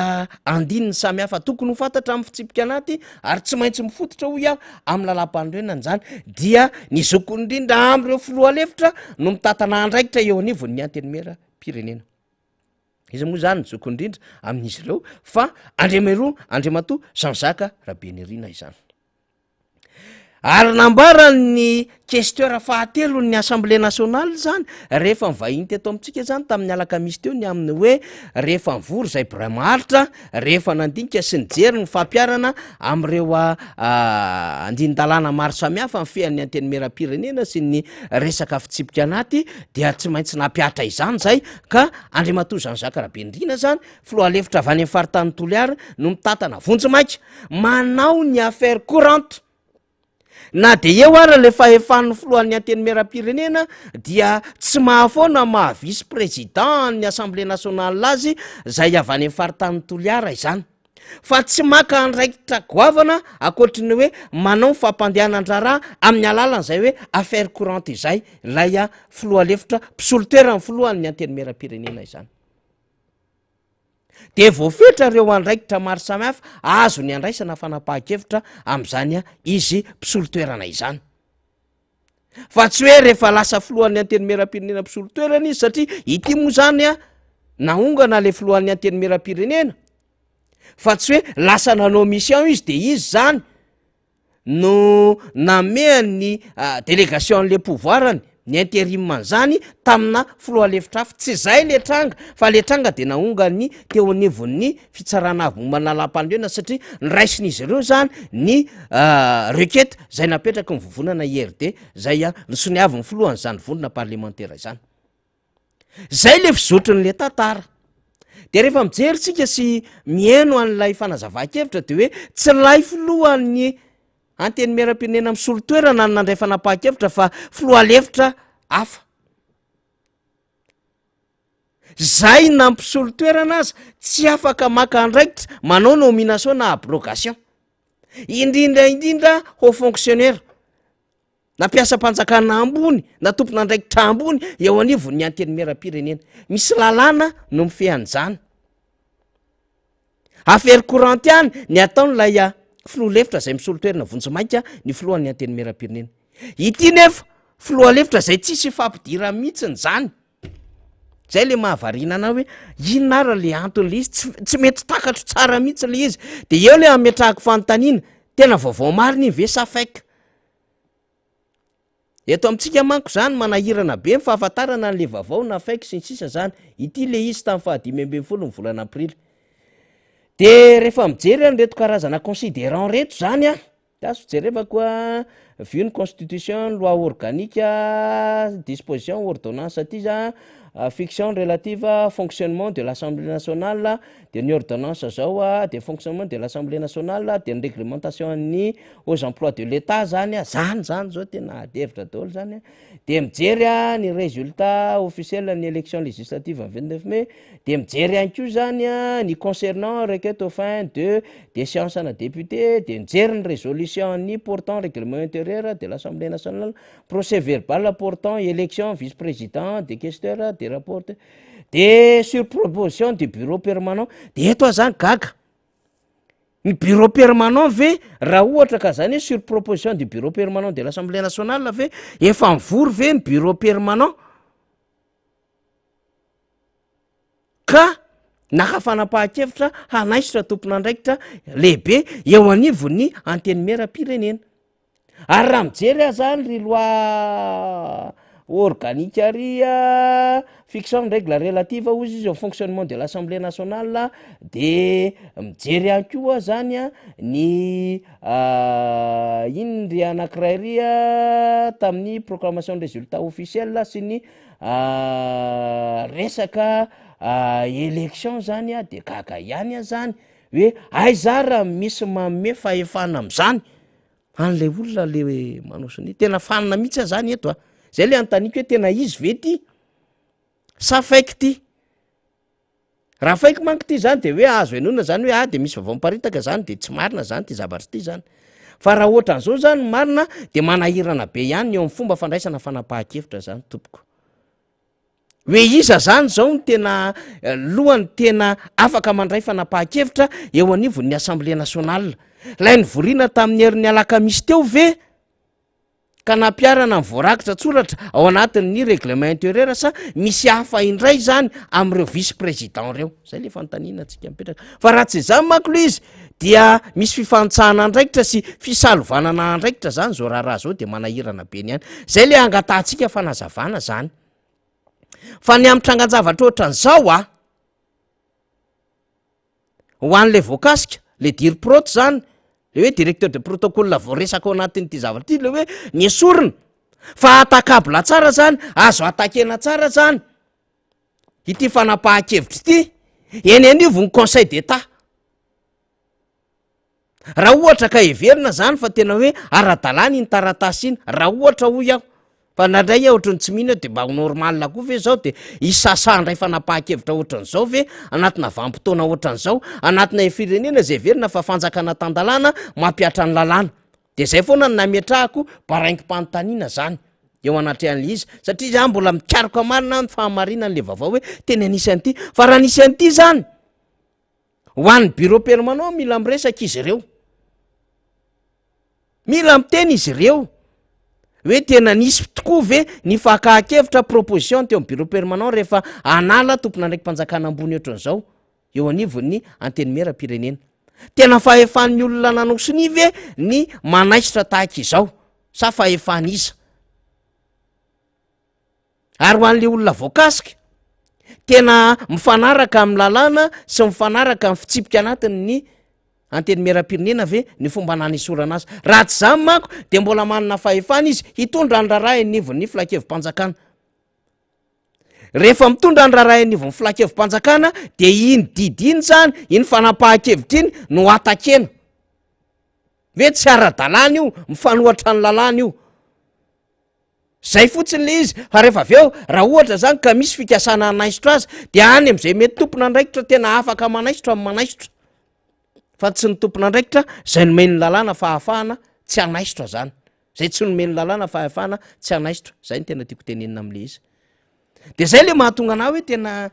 andininy samihafa tokony ho fantatra amin'ny fitsipika anaty ary tsy maintsy mifototra ho iaho amin'ny lalam-panorenana zany dia ny zokony indrindra am'ireo filoha lefitra no mitantana andraikitra eo anivon'ny antenimieram-pirenena izy moa zany ny zokony indrindra amin'izy ireo fa Andriamatoa Jean-Jacques Rabenirina izany ary nambarany questeur fahatelony assemblée nationale zany rehefa mivahiny teto amintsika zany tamin'ny alakamisy teo ny amin'ny hoe rehefa nivory zay bray maharitra rehefa nandinika sy nijery ny fampiarana am'ireo andin-dalàna maro samihafa ny fean'ny antenimieram-pirenena sy ny resaka fitsipika anaty dia tsy maintsy napiatra izany zay ka Andriamatoa Jean-Jacques Rabenirina zany filoha lefitra avy any amin'ny faritany Toliara no mitantana vonjimaika manao ny affaire courante na de eo ara le fahefan'ny filohan'ny antenimieram-pirenena dia tsy mahafoana maha vice président ny assemblée nationale azy zay avy any amin'ny faritany Toliara izany fa tsy maka andraikitra goavana akoatriny hoe manao fampandehanan-draraha amin'ny alalan'izay hoe affaire courante izay lay filoha lefitra mpisolo toerany filohan'ny antenimieram-pirenena izany de voafetra reo andraikitra maro samihafa azo ny andraisana fanapahan-kevitra am'izany izy mpisolo toerana izany fa tsy hoe rehefa lasa filohan'ny antenimieram-pirenena mpisolo toerana izy satria ity moa zany naongana le filohan'ny antenimieram-pirenena fa tsy hoe lasa nanao mission izy de izy zany no nameany délégation an'le pouvoirany ny intérim zany tamina filoha lefitra hafa tsy zay le tranga fa le tranga de naongany teo anivon'ny fitsarana avy momba ny lalam-panorenana satria niraisin'izy ireo zany ny requête zay napetraka ny vovonana IRD zay nisoniavy ny filohany zany vondrona parlementaire izany zay le fizotronyle tantara de rehefa mijery tsika sy mieno an'ilay fanazava-kevitra de hoe tsy lay filohan'ny antenimieram-pirenena misolo toerana ny nandray fanapahan-kevitra fa filoha lefitra hafa zay na mpisolo toerana azy tsy afaka maka andraikitra manao nomination na abrogation indrindra ho fonctionnaire nampiasa mpanjakana ambony na tompona andraikitra ambony eo anivon'ny antenimieram-pirenena misy lalàna no mifehan'izany affaire courante ihany ny ataony lay filoha lefitra zay misolo toerana vonjimaika ny filohan'ny antenimieram-pirenena ity nefa filoha lefitra zay tsisy fampidira mihitsiny zany zay le mahavariana hoe inona ara le anton'le izy tsy mety takatro tsara mihitsy le izy de eo le ametrahako fanontaniana tena vaovao mariny iny ve sa faika eto amintsika manko zany manahirana be mifahafantarana n'le vaovao na faika sy ny sisa zany ity le izy tamin'ny 5 ny volana aprily de rehefa mijery an'reto karazana considérant reto zany azo jerevako vu ny constitution loi organique disposition ordonnance ty za fiction relative fonctionnement de l'Assemblée nationale de ny ordonnance zao de fonctionnement de l'Assemblée nationale de ny réglementation ny aux emplois de l'État zany zany zao tena adevitra daholo zany de mijery ny résultat officiel ny élection législative en 29 mai de mijery ihany koa zany ny concernant requête aux fins de déchéance na député de mijery ny résolution ny portant règlement intérieur de l'Assemblée nationale procès verbal portant élection vice-président des questeurs des rapports de sur proposition du bureau permanent de eto zany gaga ny bureau permanent ve raha ohatra ka zany sur proposition du bureau permanent de l'Assemblée nationale ve efa mivory ve ny bureau permanent ka nakafanapahakevitra hanaisitra tompon'andraikitra lehibe eo anivony anteny mera-pirenena ary raha mijery zany ry loi organique ary fiction règle relative ozy izy au fonctionnement de l'Assemblée nationale de mijery ihany koa zany ny iny ry anankiray ry tamin'ny proclamation de résultat officiel sy ny resaka élection zany de gaga ihany zany hoe aiza raha misy manome fahefana am'zany an'le olona le manosony tena fanina mihitsy zany eto zay le antaniko hoe tena izy ve ty sa faiky ty raha faiky manko ty zany de hoe azo enona zany hoe de misy vavamparitaka zany de tsy marina zany ty zavatra ty zany fa raha ohatran'zao zany marina de manahirana be ihany eo amin'ny fomba fandraisana fanapahan-kevitra zany tompoko hoe iza zany zao ny tena lohany tena afaka mandray fanapahan-kevitra eo anivon'ny Assemblée nationale lay ny vorina tamin'ny herin'ny alakamisy teo ve ka nampiarana ny voarakitra tsoratra ao anatin'ny règlement intérieur sa misy hafa indray zany am'ireo vice-président reo zay le fanontaniana antsika mipetraka fa raha tsy zany manko le izy dia misy fifantsahana andraikitra sy fisalovanana andraikitra zany zao raha zao de manahirana be ny ihany zay le angatantsika fanazavana zany fa ny amitrangan-javatra ohatran'izao ho an'le voakasika le dir-prote zany le hoe directeur de protocole voaresaka ao anatin'ity zavatra ty le hoe ny esorina fa atakabla tsara zany azo atakena tsara zany ity fanapahan-kevitra ity eny anivo ny conseil d'état raha ohatra ka heverina zany fa tena hoe ara-dalàna iny taratasy iny raha ohatra hoy aho fa nandray ohatrany tsy mihina de mba normal koa ve zao de isasandray fanapahan-kevitra ohatran'izao ve anatina vanim-potoana ohatran'izao anatina firenena zay verina fa fanjakana tan-dalàna mampiatra ny lalàna de zay foana ny nametrahako barainkim-panontaniana zany eo anatry an'le izy satria zany mbola mikariko marina ny fahamarinany le vaovao hoe tena anisy an'ity fa raha nisy an'ity zany ho an'ny bureau permanent mila miresaka izy ireo mila miteny izy ireo hoe tena nisy tokoa ve ny fakahan-kevitra proposition teo amin'ny bureau permanent rehefa anala tompon'andraiky mpanjakana ambony ohatran'izao eo anivon'ny anteny mera-pirenena tena fahefan'ny olona nanosiny ve ny manaisitra tahaka izao sa fahefan'iza ary ho an'le olona voakasika tena mifanaraka amin'ny lalàna sy mifanaraka amin'ny fitsipika anatiny ny anteny mera-pirenena ve ny fomba nanesorana azy raha tsy zany manko de mbola manana fahefana izy hitondra ny raharaha anivon'ny filakevi-panjakana rehefa mitondra ny raharaha anivon'ny filakevi-panjakana de iny didy iny zany iny fanapahan-kevitra iny no atakena ve tsy ara-dalàna io mifanohatra ny lalàna io zay fotsiny le izy fa rehefa avy eo raha ohatra zany ka misy fikasana hanaisitra azy de any am'izay mety tompon'andraikitra tena afaka manaisitra amin'ny manaisitra fa tsy ny tompon'andraikitra zay nomeny lalàna fahafahana tsy hanaisitra zany zay tsy nomeny lalàna fahafahana tsy hanaisitra zay ny tena tiako tenenina am'le izy de zay le mahatonga anah hoe tena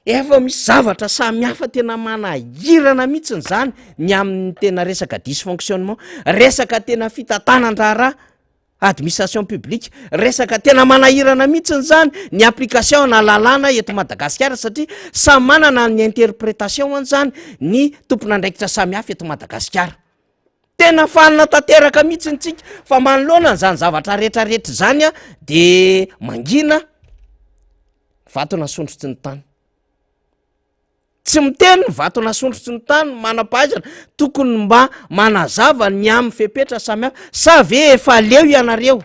efa misy zavatra samihafa tena manahirana mihitsiny zany ny amin'ny tena resaka dysfonctionnement resaka tena fitantanan-draharaha administration publique resaka tena manahirana mihitsiny zany ny application na lalàna eto Madagasikara satria samy manana ny interprétation any zany ny tompon'andraikitra samihafa eto Madagasikara tena fanina tanteraka mihitsiny tsika fa manoloana zany zavatra rehetrarehetra zany de mangina vatona sondrotsy ny tany tsy miteny ny vato nasondrotry ny tany manam-pahaizana tokony mba manazava ny amin'ny fepetra samihafa sa ve efa leo ianareo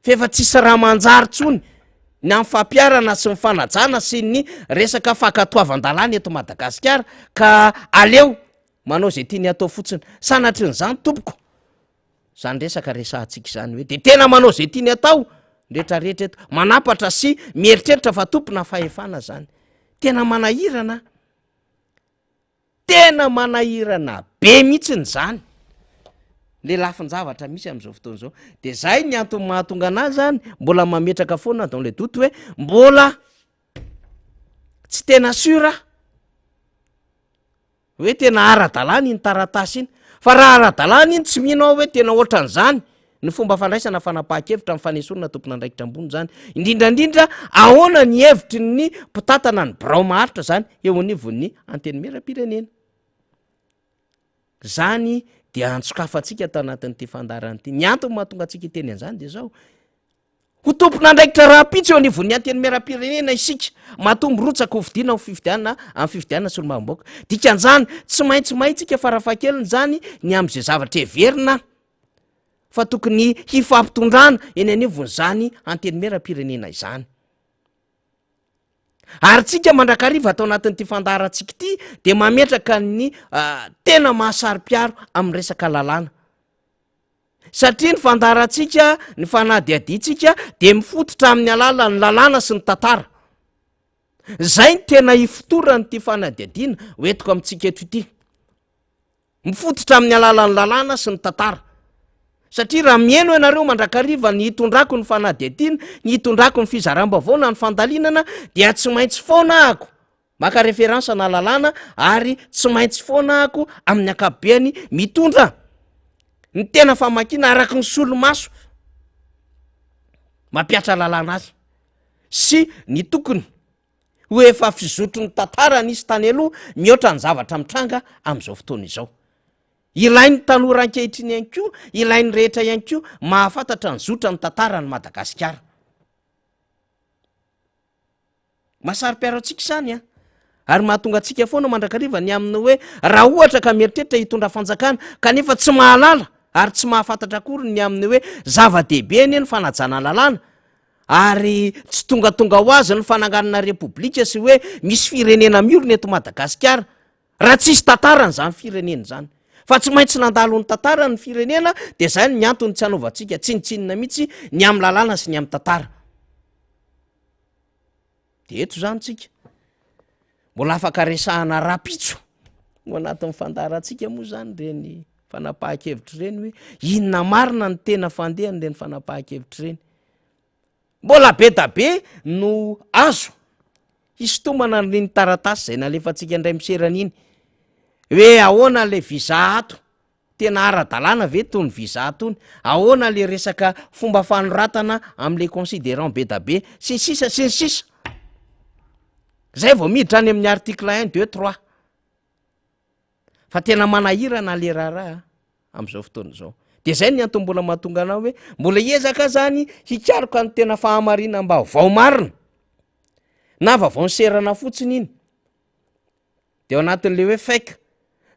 fa efa tsisy raha manjary tsony ny amin'ny fampiarana sy ny fanajana sy ny resaka fakatoavan-dalàna eto Madagasikara ka aleo manao zay tiany atao fotsiny sanatrin'izany tompoko zany resaka resahantsika izany hoe de tena manao zay tiany atao rehetrarehetra eto manapatra sy mieritreritra fa tompona fahefana zany tena manahirana be mihitsiny zany le lafin-javatra misy am'izao fotoana izao de zay ny antony mahatonga anazy zany mbola mametraka foana dans le doute hoe mbola tsy tena sura hoe tena ara-dalàna iny taratasy iny fa raha ara-dalàna iny tsy mino aho hoe tena ohatran'izany ny fomba fandraisana fanapahan-kevitra amin'ny fanesorana tompona andraikitra ambony zany indrindrandrindra ahoana ny hevitry ny mpitatana ny birao maharitra zany eo anivon'ny anteny meram-pirenena zany dia antsokafantsika tao anatin'ity fandarana ity ny antony mahatonga antsika iteny an'izany de zao ho tompona andraikitra raha-pitsy eo anivon'ny anteny meram-pirenena isika mahatombo rotsaka ho fidiana ho fifidiana amin'ny fifidianana sy olomam-baoaka dikan'izany tsy maintsy farafahakeliny zany ny am'izay zavatra heverina fa tokony hifampitondrana eny anivon'izany anteny meram-pirenena izany ary tsika mandrakariva atao anatin'ity fandarantsika ity de mametraka ny tena mahasari-piaro amin'ny resaka lalàna satria ny fandarantsika ny fanadiaditsika de mifototra amin'ny alala ny lalàna sy ny tantara zay ny tena hifotoranyity fanadiadiana hoentiko amintsika eto ity mifototra amin'ny alala ny lalàna sy ny tantara satria raha mieno ianareo mandrakariva ny hitondrako ny fanadiadiana ny hitondrako ny fizaram-bavaona ny fandalinana dia tsy maintsy foana ako maka referansa na lalàna ary tsy maintsy foana ako amin'ny akabeany mitondra ny tena famakina araky ny solomaso mampiatra lalàna azy sy ny tokony ho efa fizotro ny tantara nisy tany aloha mihoatra ny zavatra mitranga am'izao fotoana izao ilain'ny tanora ankehitriny ihany koa ilain'ny rehetra ihany koa mahafantatra ny zotra ny tantara ny Madagasikara mahasari-piaro antsika izany a ary mahatonga antsika foana mandrakariva ny amin'ny hoe raha ohatra ka mieritreritra hitondra fanjakana kanefa tsy mahalala ary tsy mahafantatra akory ny amin'ny hoe zava-dehibe eny ny fanajana lalàna ary tsy tongatonga ho azy ny fananganana repoblika sy hoe misy firenena miorona eto Madagasikara raha tsisy tantarany zany firenena zany fa tsy maintsy nandalo ny tantara ny firenena de zany ny antony tsy hanaovantsika tsinitsinina mihitsy ny amin'ny lalàna sy ny amin'ny tantara de eto zany tsika mbola afaka resahana rapitso ho anatin'ny fandarantsika moa zany reny fanapahan-kevitra reny hoe inona marina ny tena fandehany reny fanapahan-kevitra reny mbola be da be no azo hisintomana ny taratasy zay nalefantsika indray miserana iny hoe ahoana le visa ato tena ara-dalàna ve tony visa atony ahoana le resaka fomba fanoratana am'le considérant be da be sy ny sisa zay vao miditra any amin'ny article 1 2 3 fa tena manahirana le raharaha am'izao fotoana izao de zay ny antony mbola mahatonga anao hoe mbola hiezaka zany hikaroka ny tena fahamarina mba vao marina na vavao ny serana fotsiny iny de ao anatin'le hoe faika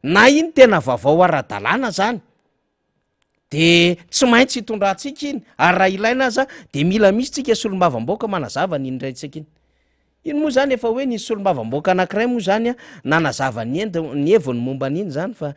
na iny tena vavao ara-dalàna zany de tsy maintsy hitondrantsika iny ary raha ilaina aza de mila misy tsika solombavam-baoaka manazava ny indraitsika iny moa zany efa hoe nisy solombavam-baoaka anankiray moa zany a nanazava ny heviny momba an'iny zany fa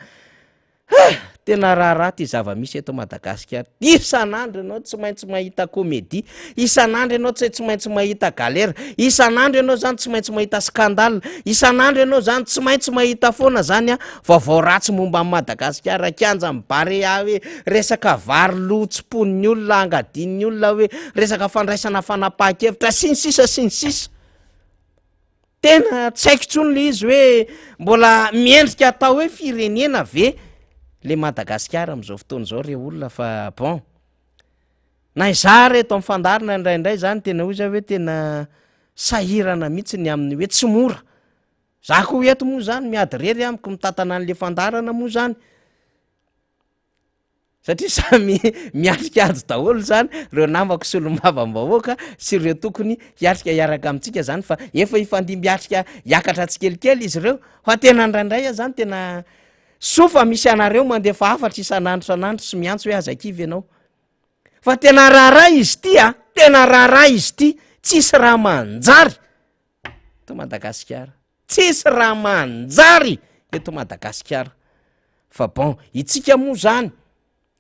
tena raharaha ty zava-misy eto Madagasikara isan'andro ianao tsy maintsy mahita comédie isan'andro ianao tsy maintsy mahita galère isan'andro ianao zany tsy maintsy mahita scandale isan'andro ianao zany tsy maintsy mahita foana zany a vaovao ratsy momba amin'ny Madagasikara kianja mibarea hoe resaka vary lo tsipon'ny olona angadian'ny olona hoe resaka fandraisana fanapahan-kevitra sy ny sisa tena tsy haiko tsony le izy hoe mbola miendrika atao hoe firenena ve le Madagasikara am'izao fotoana izao re olona fa bon na izary eto amin'ny fandarina indraindray zany tena hoy za hoe tena sahirana mihitsy ny amin'ny hoe tsy mora za ko eto moa zany miady rery amiko mitatana an'le fandarana moa zany satria samy miatrika ady daholo zany reo namako solom-bavambahoaka sy reo tokony hiatrika hiaraka amintsika zany fa efa ifandimbiatrika hiakatra tsikelikely izy reo fa tena ndraindray zany tena sofa misy anareo mandefa afatra isan'andro san'andro sy miantso hoe azakivy ianao fa tena raharaha izy ty a tena raharaha izy ty tsisy raha manjary eto Madagasikara tsisy raha manjary eto Madagasikara fa bon itsika moa zany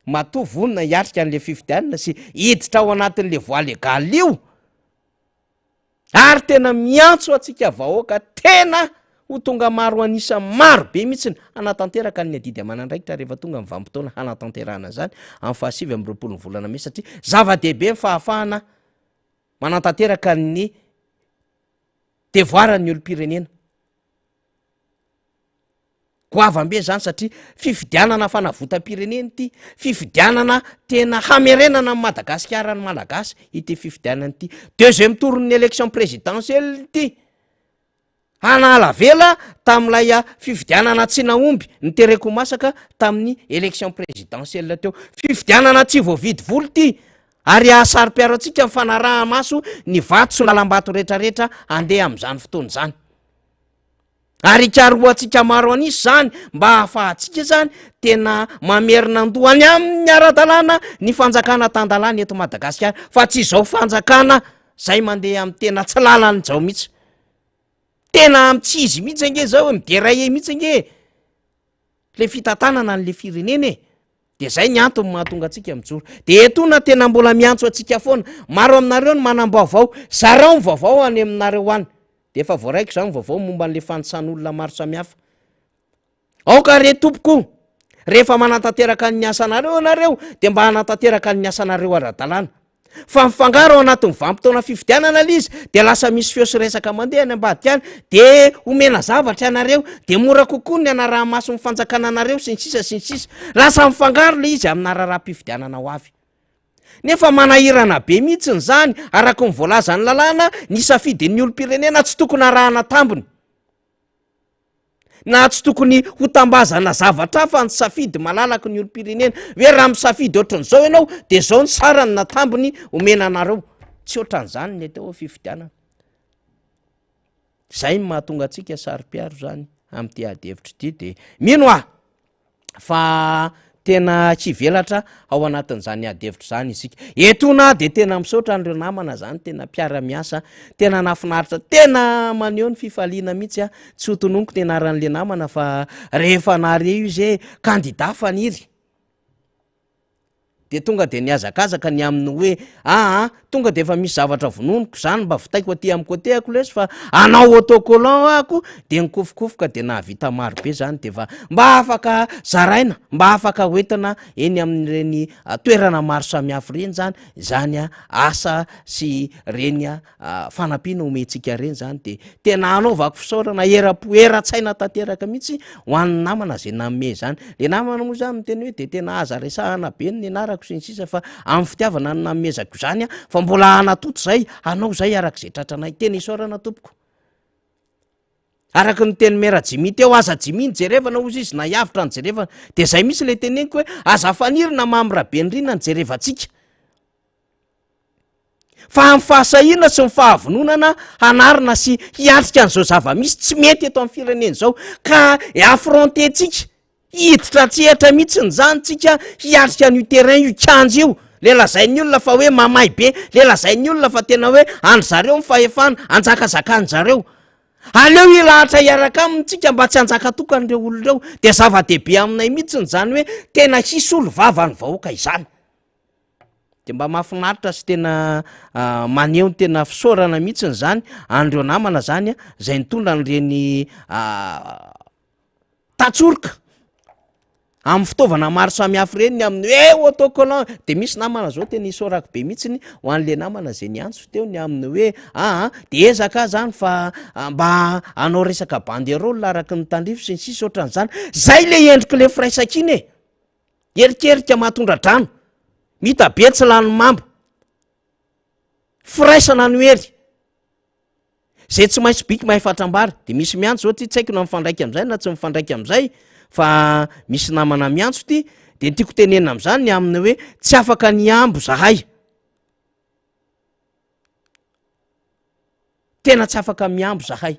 matoa vonona hiatrika an'le fifidianana sy hiditra ao anatin'le voie légaly io ary tena miantso atsika vahoaka tena ho tonga maro anisa maro be mihitsiny hanatanteraka ny adidy amanandraikitra rehefa tonga ny vanim-potoana hanatanterahana zany amin'ny 27 volana May satria zava-dehibe ny fahafahana manantanteraka ny devoiran'ny olom-pirenena goavambe zany satria fifidianana fanavotam-pirenena ity fifidianana tena hamerenana amin'ny Madagasikara ny malagasy ity fifidianana ity deuxième tour ny élection présidentielle ity hanala vela tam'ilay fifidianana tsy naomby nitereko masaka tamin'ny élection présidentielle teo fifidianana tsy voavidy volo ty ary asary-piaro atsika mifanaraha maso ny vato sy lalam-bato rehetrarehetra andeha am'izany fotoana zany ary ikaroa atsika maro anisy zany mba hahafahatsika zany tena mamerina andohany amin'ny ara-dalàna ny fanjakana tan-dalàna eto Madagasikara fa tsy izao fanjakana zay mandeha amin'ny tena tsy lalany zao mihitsy tena amitsy izy mihitsy ange zao mideraye mihitsy ange le fitantanana an'le firenena e de zay ny antony mahatonga atsika mijoro de etona tena mbola miantso atsika foana maro aminareo ny manam-baovao zarao ny vaovao any aminareo any de efa voaraiko zany vaovao momba n'le fanosan'olona maro samihafa aoka re tompoko rehefa manantanteraka ny asanareo anareo de mba hanantanteraka ny asanareo ara-dalàna fa mifangaro ao anatin'ny vanim-potoana fifidianana lizy de lasa misy feo sy resaka mandeha ny ambadika any de omena zavatra anareo de mora kokoa ny anaraha maso ny fanjakana anareo sy ny sisa lasa mifangaro le izy amina raharaha-pifidianana ho avy nefa manahirana be mihitsiny zany araka ny voalaza ny lalàna ny safidin'ny olom-pirenena tsy tokony arahana tambony na tsy tokony ho tambazana zavatra fa ny safidy malalaka ny olom-pirenena hoe raha misafidy ohatran'izao ianao de zao ny sarany na tambony omena anareo tsy ohatran'izany ny atao fifidianana zay ny mahatonga atsika sary-piaro zany am'ty ady-hevitra ity de mino ah fa tena tsy velatra ao anatin'izany ady-hevitra zany isika etona de tena misaotra an'ireo namana zany tena mpiara-miasa tena nafinaritra tena maneho ny fifaliana mihitsy a tsy ho tononoko tenaran'le namana fa rehefa nareo izy e kandida faniry de tonga de niazakazaka ny amin'ny hoe tonga de efa misy zavatra vononiko zany mba vitaiko aty amin'ny côtéako lesy fa anao autocollant ako de nikofokofoka de nahavita maro be zany de fa mba afaka zaraina mba afaka hoentina eny amin'ireny toerana maro samihafa reny zany asa sy reny fanampiana omentsika reny zany de tena anaovako fisaorana era-tsaina tanteraka mihitsy ho an'ny namana zay namme zany le namana moa zany miteny hoe de tena aza resahana be ny anarako sy ny sisa fa amin'ny fitiavana ny namezako zany fa mbola anatoto zay anao zay arak'izay tratranay tena isaorana tompoko araky ny teny mera jimy teo aza jimy ny jerevana ozy izy na hiavitra ny jerevana de zay misy le teneniko hoe aza fanirina mamirabe ndrina ny jerevantsika fa amin'ny fahasahina sy ny fahavononana hanarina sy hiatrika an'izao zava-misy tsy mety eto amin'ny firenena zao ka affronté tsika hiditra tsehatra mihitsy ny zany tsika hiatrika an'io terrain io kanjy io le lazain'ny olona fa hoe mamay be le lazain'ny olona fa tena hoe andry zareo mifahefana anjakazakany zareo aleo ilahatra hiaraka amintsika mba tsy anjaka tokan'ireo olonireo de zava-dehibe aminay mihitsy ny zany hoe tena hisy olo vava ny vahoaka izany de mba mahafinaritra sy tena maneho ny tena fisaorana mihitsy ny zany andreo namana zany zay nitondra n'ireny tatsoroka amin'ny fitaovana maro samihafa reny ny amin'ny hoe autocollant de misy namana zao tena isaorako be mihitsiny ho an'le namana zay niantso teo ny amin'ny hoe de ezaka zany fa mba anao resaka banderole araky ny tandrifo sy ny sisa ohatran'izany zay le endriko le firaisakiny e erikerika mahatondra drano mita be tsy lany mamba firaisana no ery zay tsy maintsy biky mahay fatram-bary de misy miantso zao ty tsy haiko na mifandraiky am'izay na tsy mifandraiky am'izay fa misy namana miantso ty de tiako tenena am'izany ny aminy hoe tsy afaka niambo zahay, tena tsy afaka miambo zahay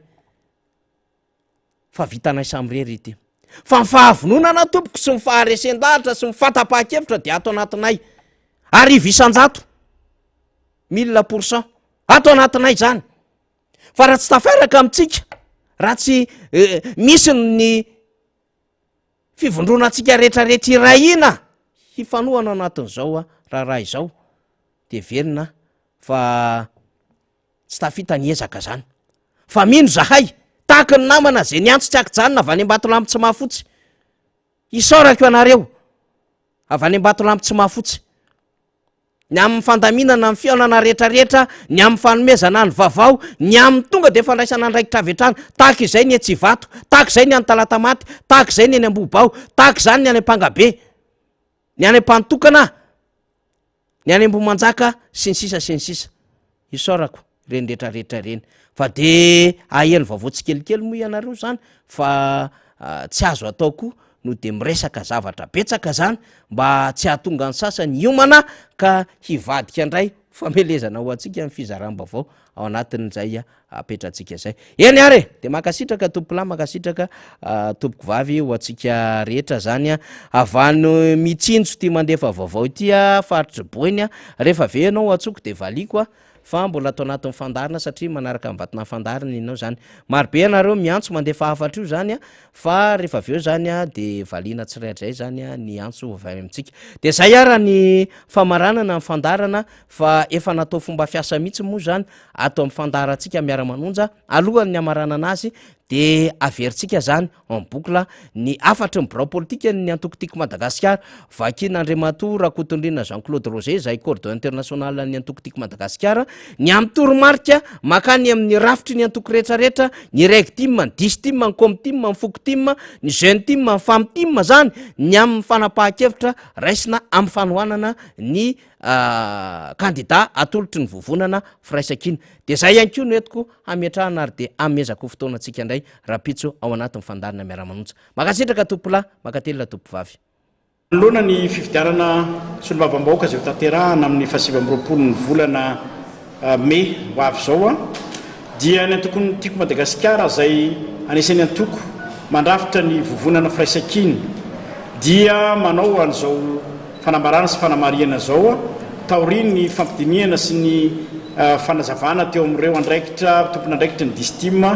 fa vitanay samyrery ity, fa mifahavononana tompoko sy mifaharesen-dahatra sy mifatapahakevitra de ato anatinay ary visan-jato 1000% ato anatinay zany, fa raha tsy tafaraka amitsika, raha tsy misy ny fivondronatsika rehetrarehetra irahina hifanohana anatin'izao raha izao de verina fa tsy tafita ny ezaka zany, fa mino zahay tahaka ny namana zay ny antso tsy akijanona avy any Ambatolampy tsy mahafotsy, isaorako ianareo avy any Ambatolampy tsy mahafotsy, ny amin'ny fandaminana ny fiaonana rehetrarehetra, ny amin'ny fanomezana ny vavao, ny amin'ny tonga de fandraisana ndraikitra avy hatrany, tahaka izay ny Etsivato, tahaka izay ny any Talatamaty, tahaka izay ny any Ambobao, tahaka izany ny any Ampangabe, ny any Ampantokana, ny any Ambohimanjaka sy ny sisa sy ny sisa, isaorako reny rehetrarehetra reny, fa de aheno vaovao tsikelikely moa ianareo zany fa tsy azo ataoko no de miresaka zavatra betsaka zany mba tsy hahatonga ny sasany iomana ka hivadika indray famelezana ho atsika amin'ny fizaram-baovao ao anatin'izay apetratsika zay. Eny are de makasitraka tompolahy, makasitraka tompoko vavy ho atsika rehetra zany avany mitsinjo ty mandefa vaovao ity faritry boeny rehefa ve ianao atsoko de valiko fa mbola atao anatin'ny fandarina satria manaraka amin'ny vatona fandarina ianao zany, marobe ianareo miantso mandefa hafatra io zany fa rehefa aveo zany de valiana tsirairay zany ny antso avy amitsika, de zay ara ny famaranana ny fandarana fa efa natao fomba fiasa mihitsy moa zany atao amin'ny fandarantsika miara-manonja alohan'ny ny amaranana azy de averintsika zany en boucle ny afatry ny birao politika ny antokotiko Madagasikara, Vakin'Andriamato Rakotondrina Jean-Claude Roger zay coordonnateur international ny antokotiko Madagasikara, ny amin'ny toromarika makany amin'ny rafitry ny antoko rehetrarehetra, ny reg team, ny dis team, ny com team, ny foko team, ny jeune team, ny femme team zany, ny amin'ny fanapahakevitra raisina amin'ny fanohanana ny candidat atolotry ny vovonana firaisakiny, de zay ihany koa no entiko hametrahana ary de amezako fotoanantsika indray rapitso ao anatin'ny fandarina miara-manonja. Makasitraka tompolahy, makatelina tompovavy. Aloana ny fifidianana solombavam-bahoaka zay tanterahana amin'ny 7 ny volana Mai ho avy zao dia ny antokony tiako Madagasikara zay anisan'ny antoko mandrafitra ny vovonana firaisakiny dia manao an'izao fanambarana sy fanamariana zao taoriny ny fampidiniana sy ny fanazavana teo amin'ireo andraikitra tompon'andraikitra ny distima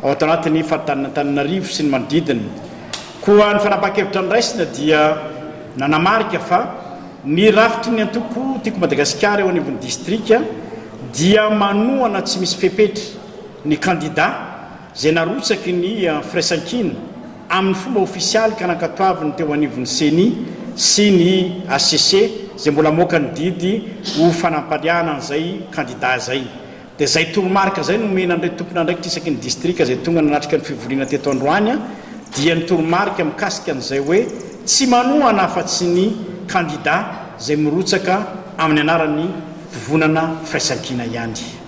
ao ato anatin'ny Antananarivo sy ny manodidina, koa ny fanapahakevitra ny raisina dia nanamarika fa ny rafitry ny antoko tiako Madagasikara eo anivon'ny distrika dia manohana tsy misy fepetra ny candidat zay narotsaky ny firaisankina amin'ny fomba ofisialy ka nankatoaviny teo anivon'ny CENI sy ny ACC zay mbola moka ny didy ho fanampariana an'izay candidat zay, de zay toromarika zay nomena andray tompon'andraikitra isaky ny distrika zay tonga nanatrika ny fivoriana teto Androany dia ny toromarika mikasika an'izay hoe tsy manohana afa-tsy ny candidat zay mirotsaka amin'ny anaran'ny vovonana firaisankina ihany.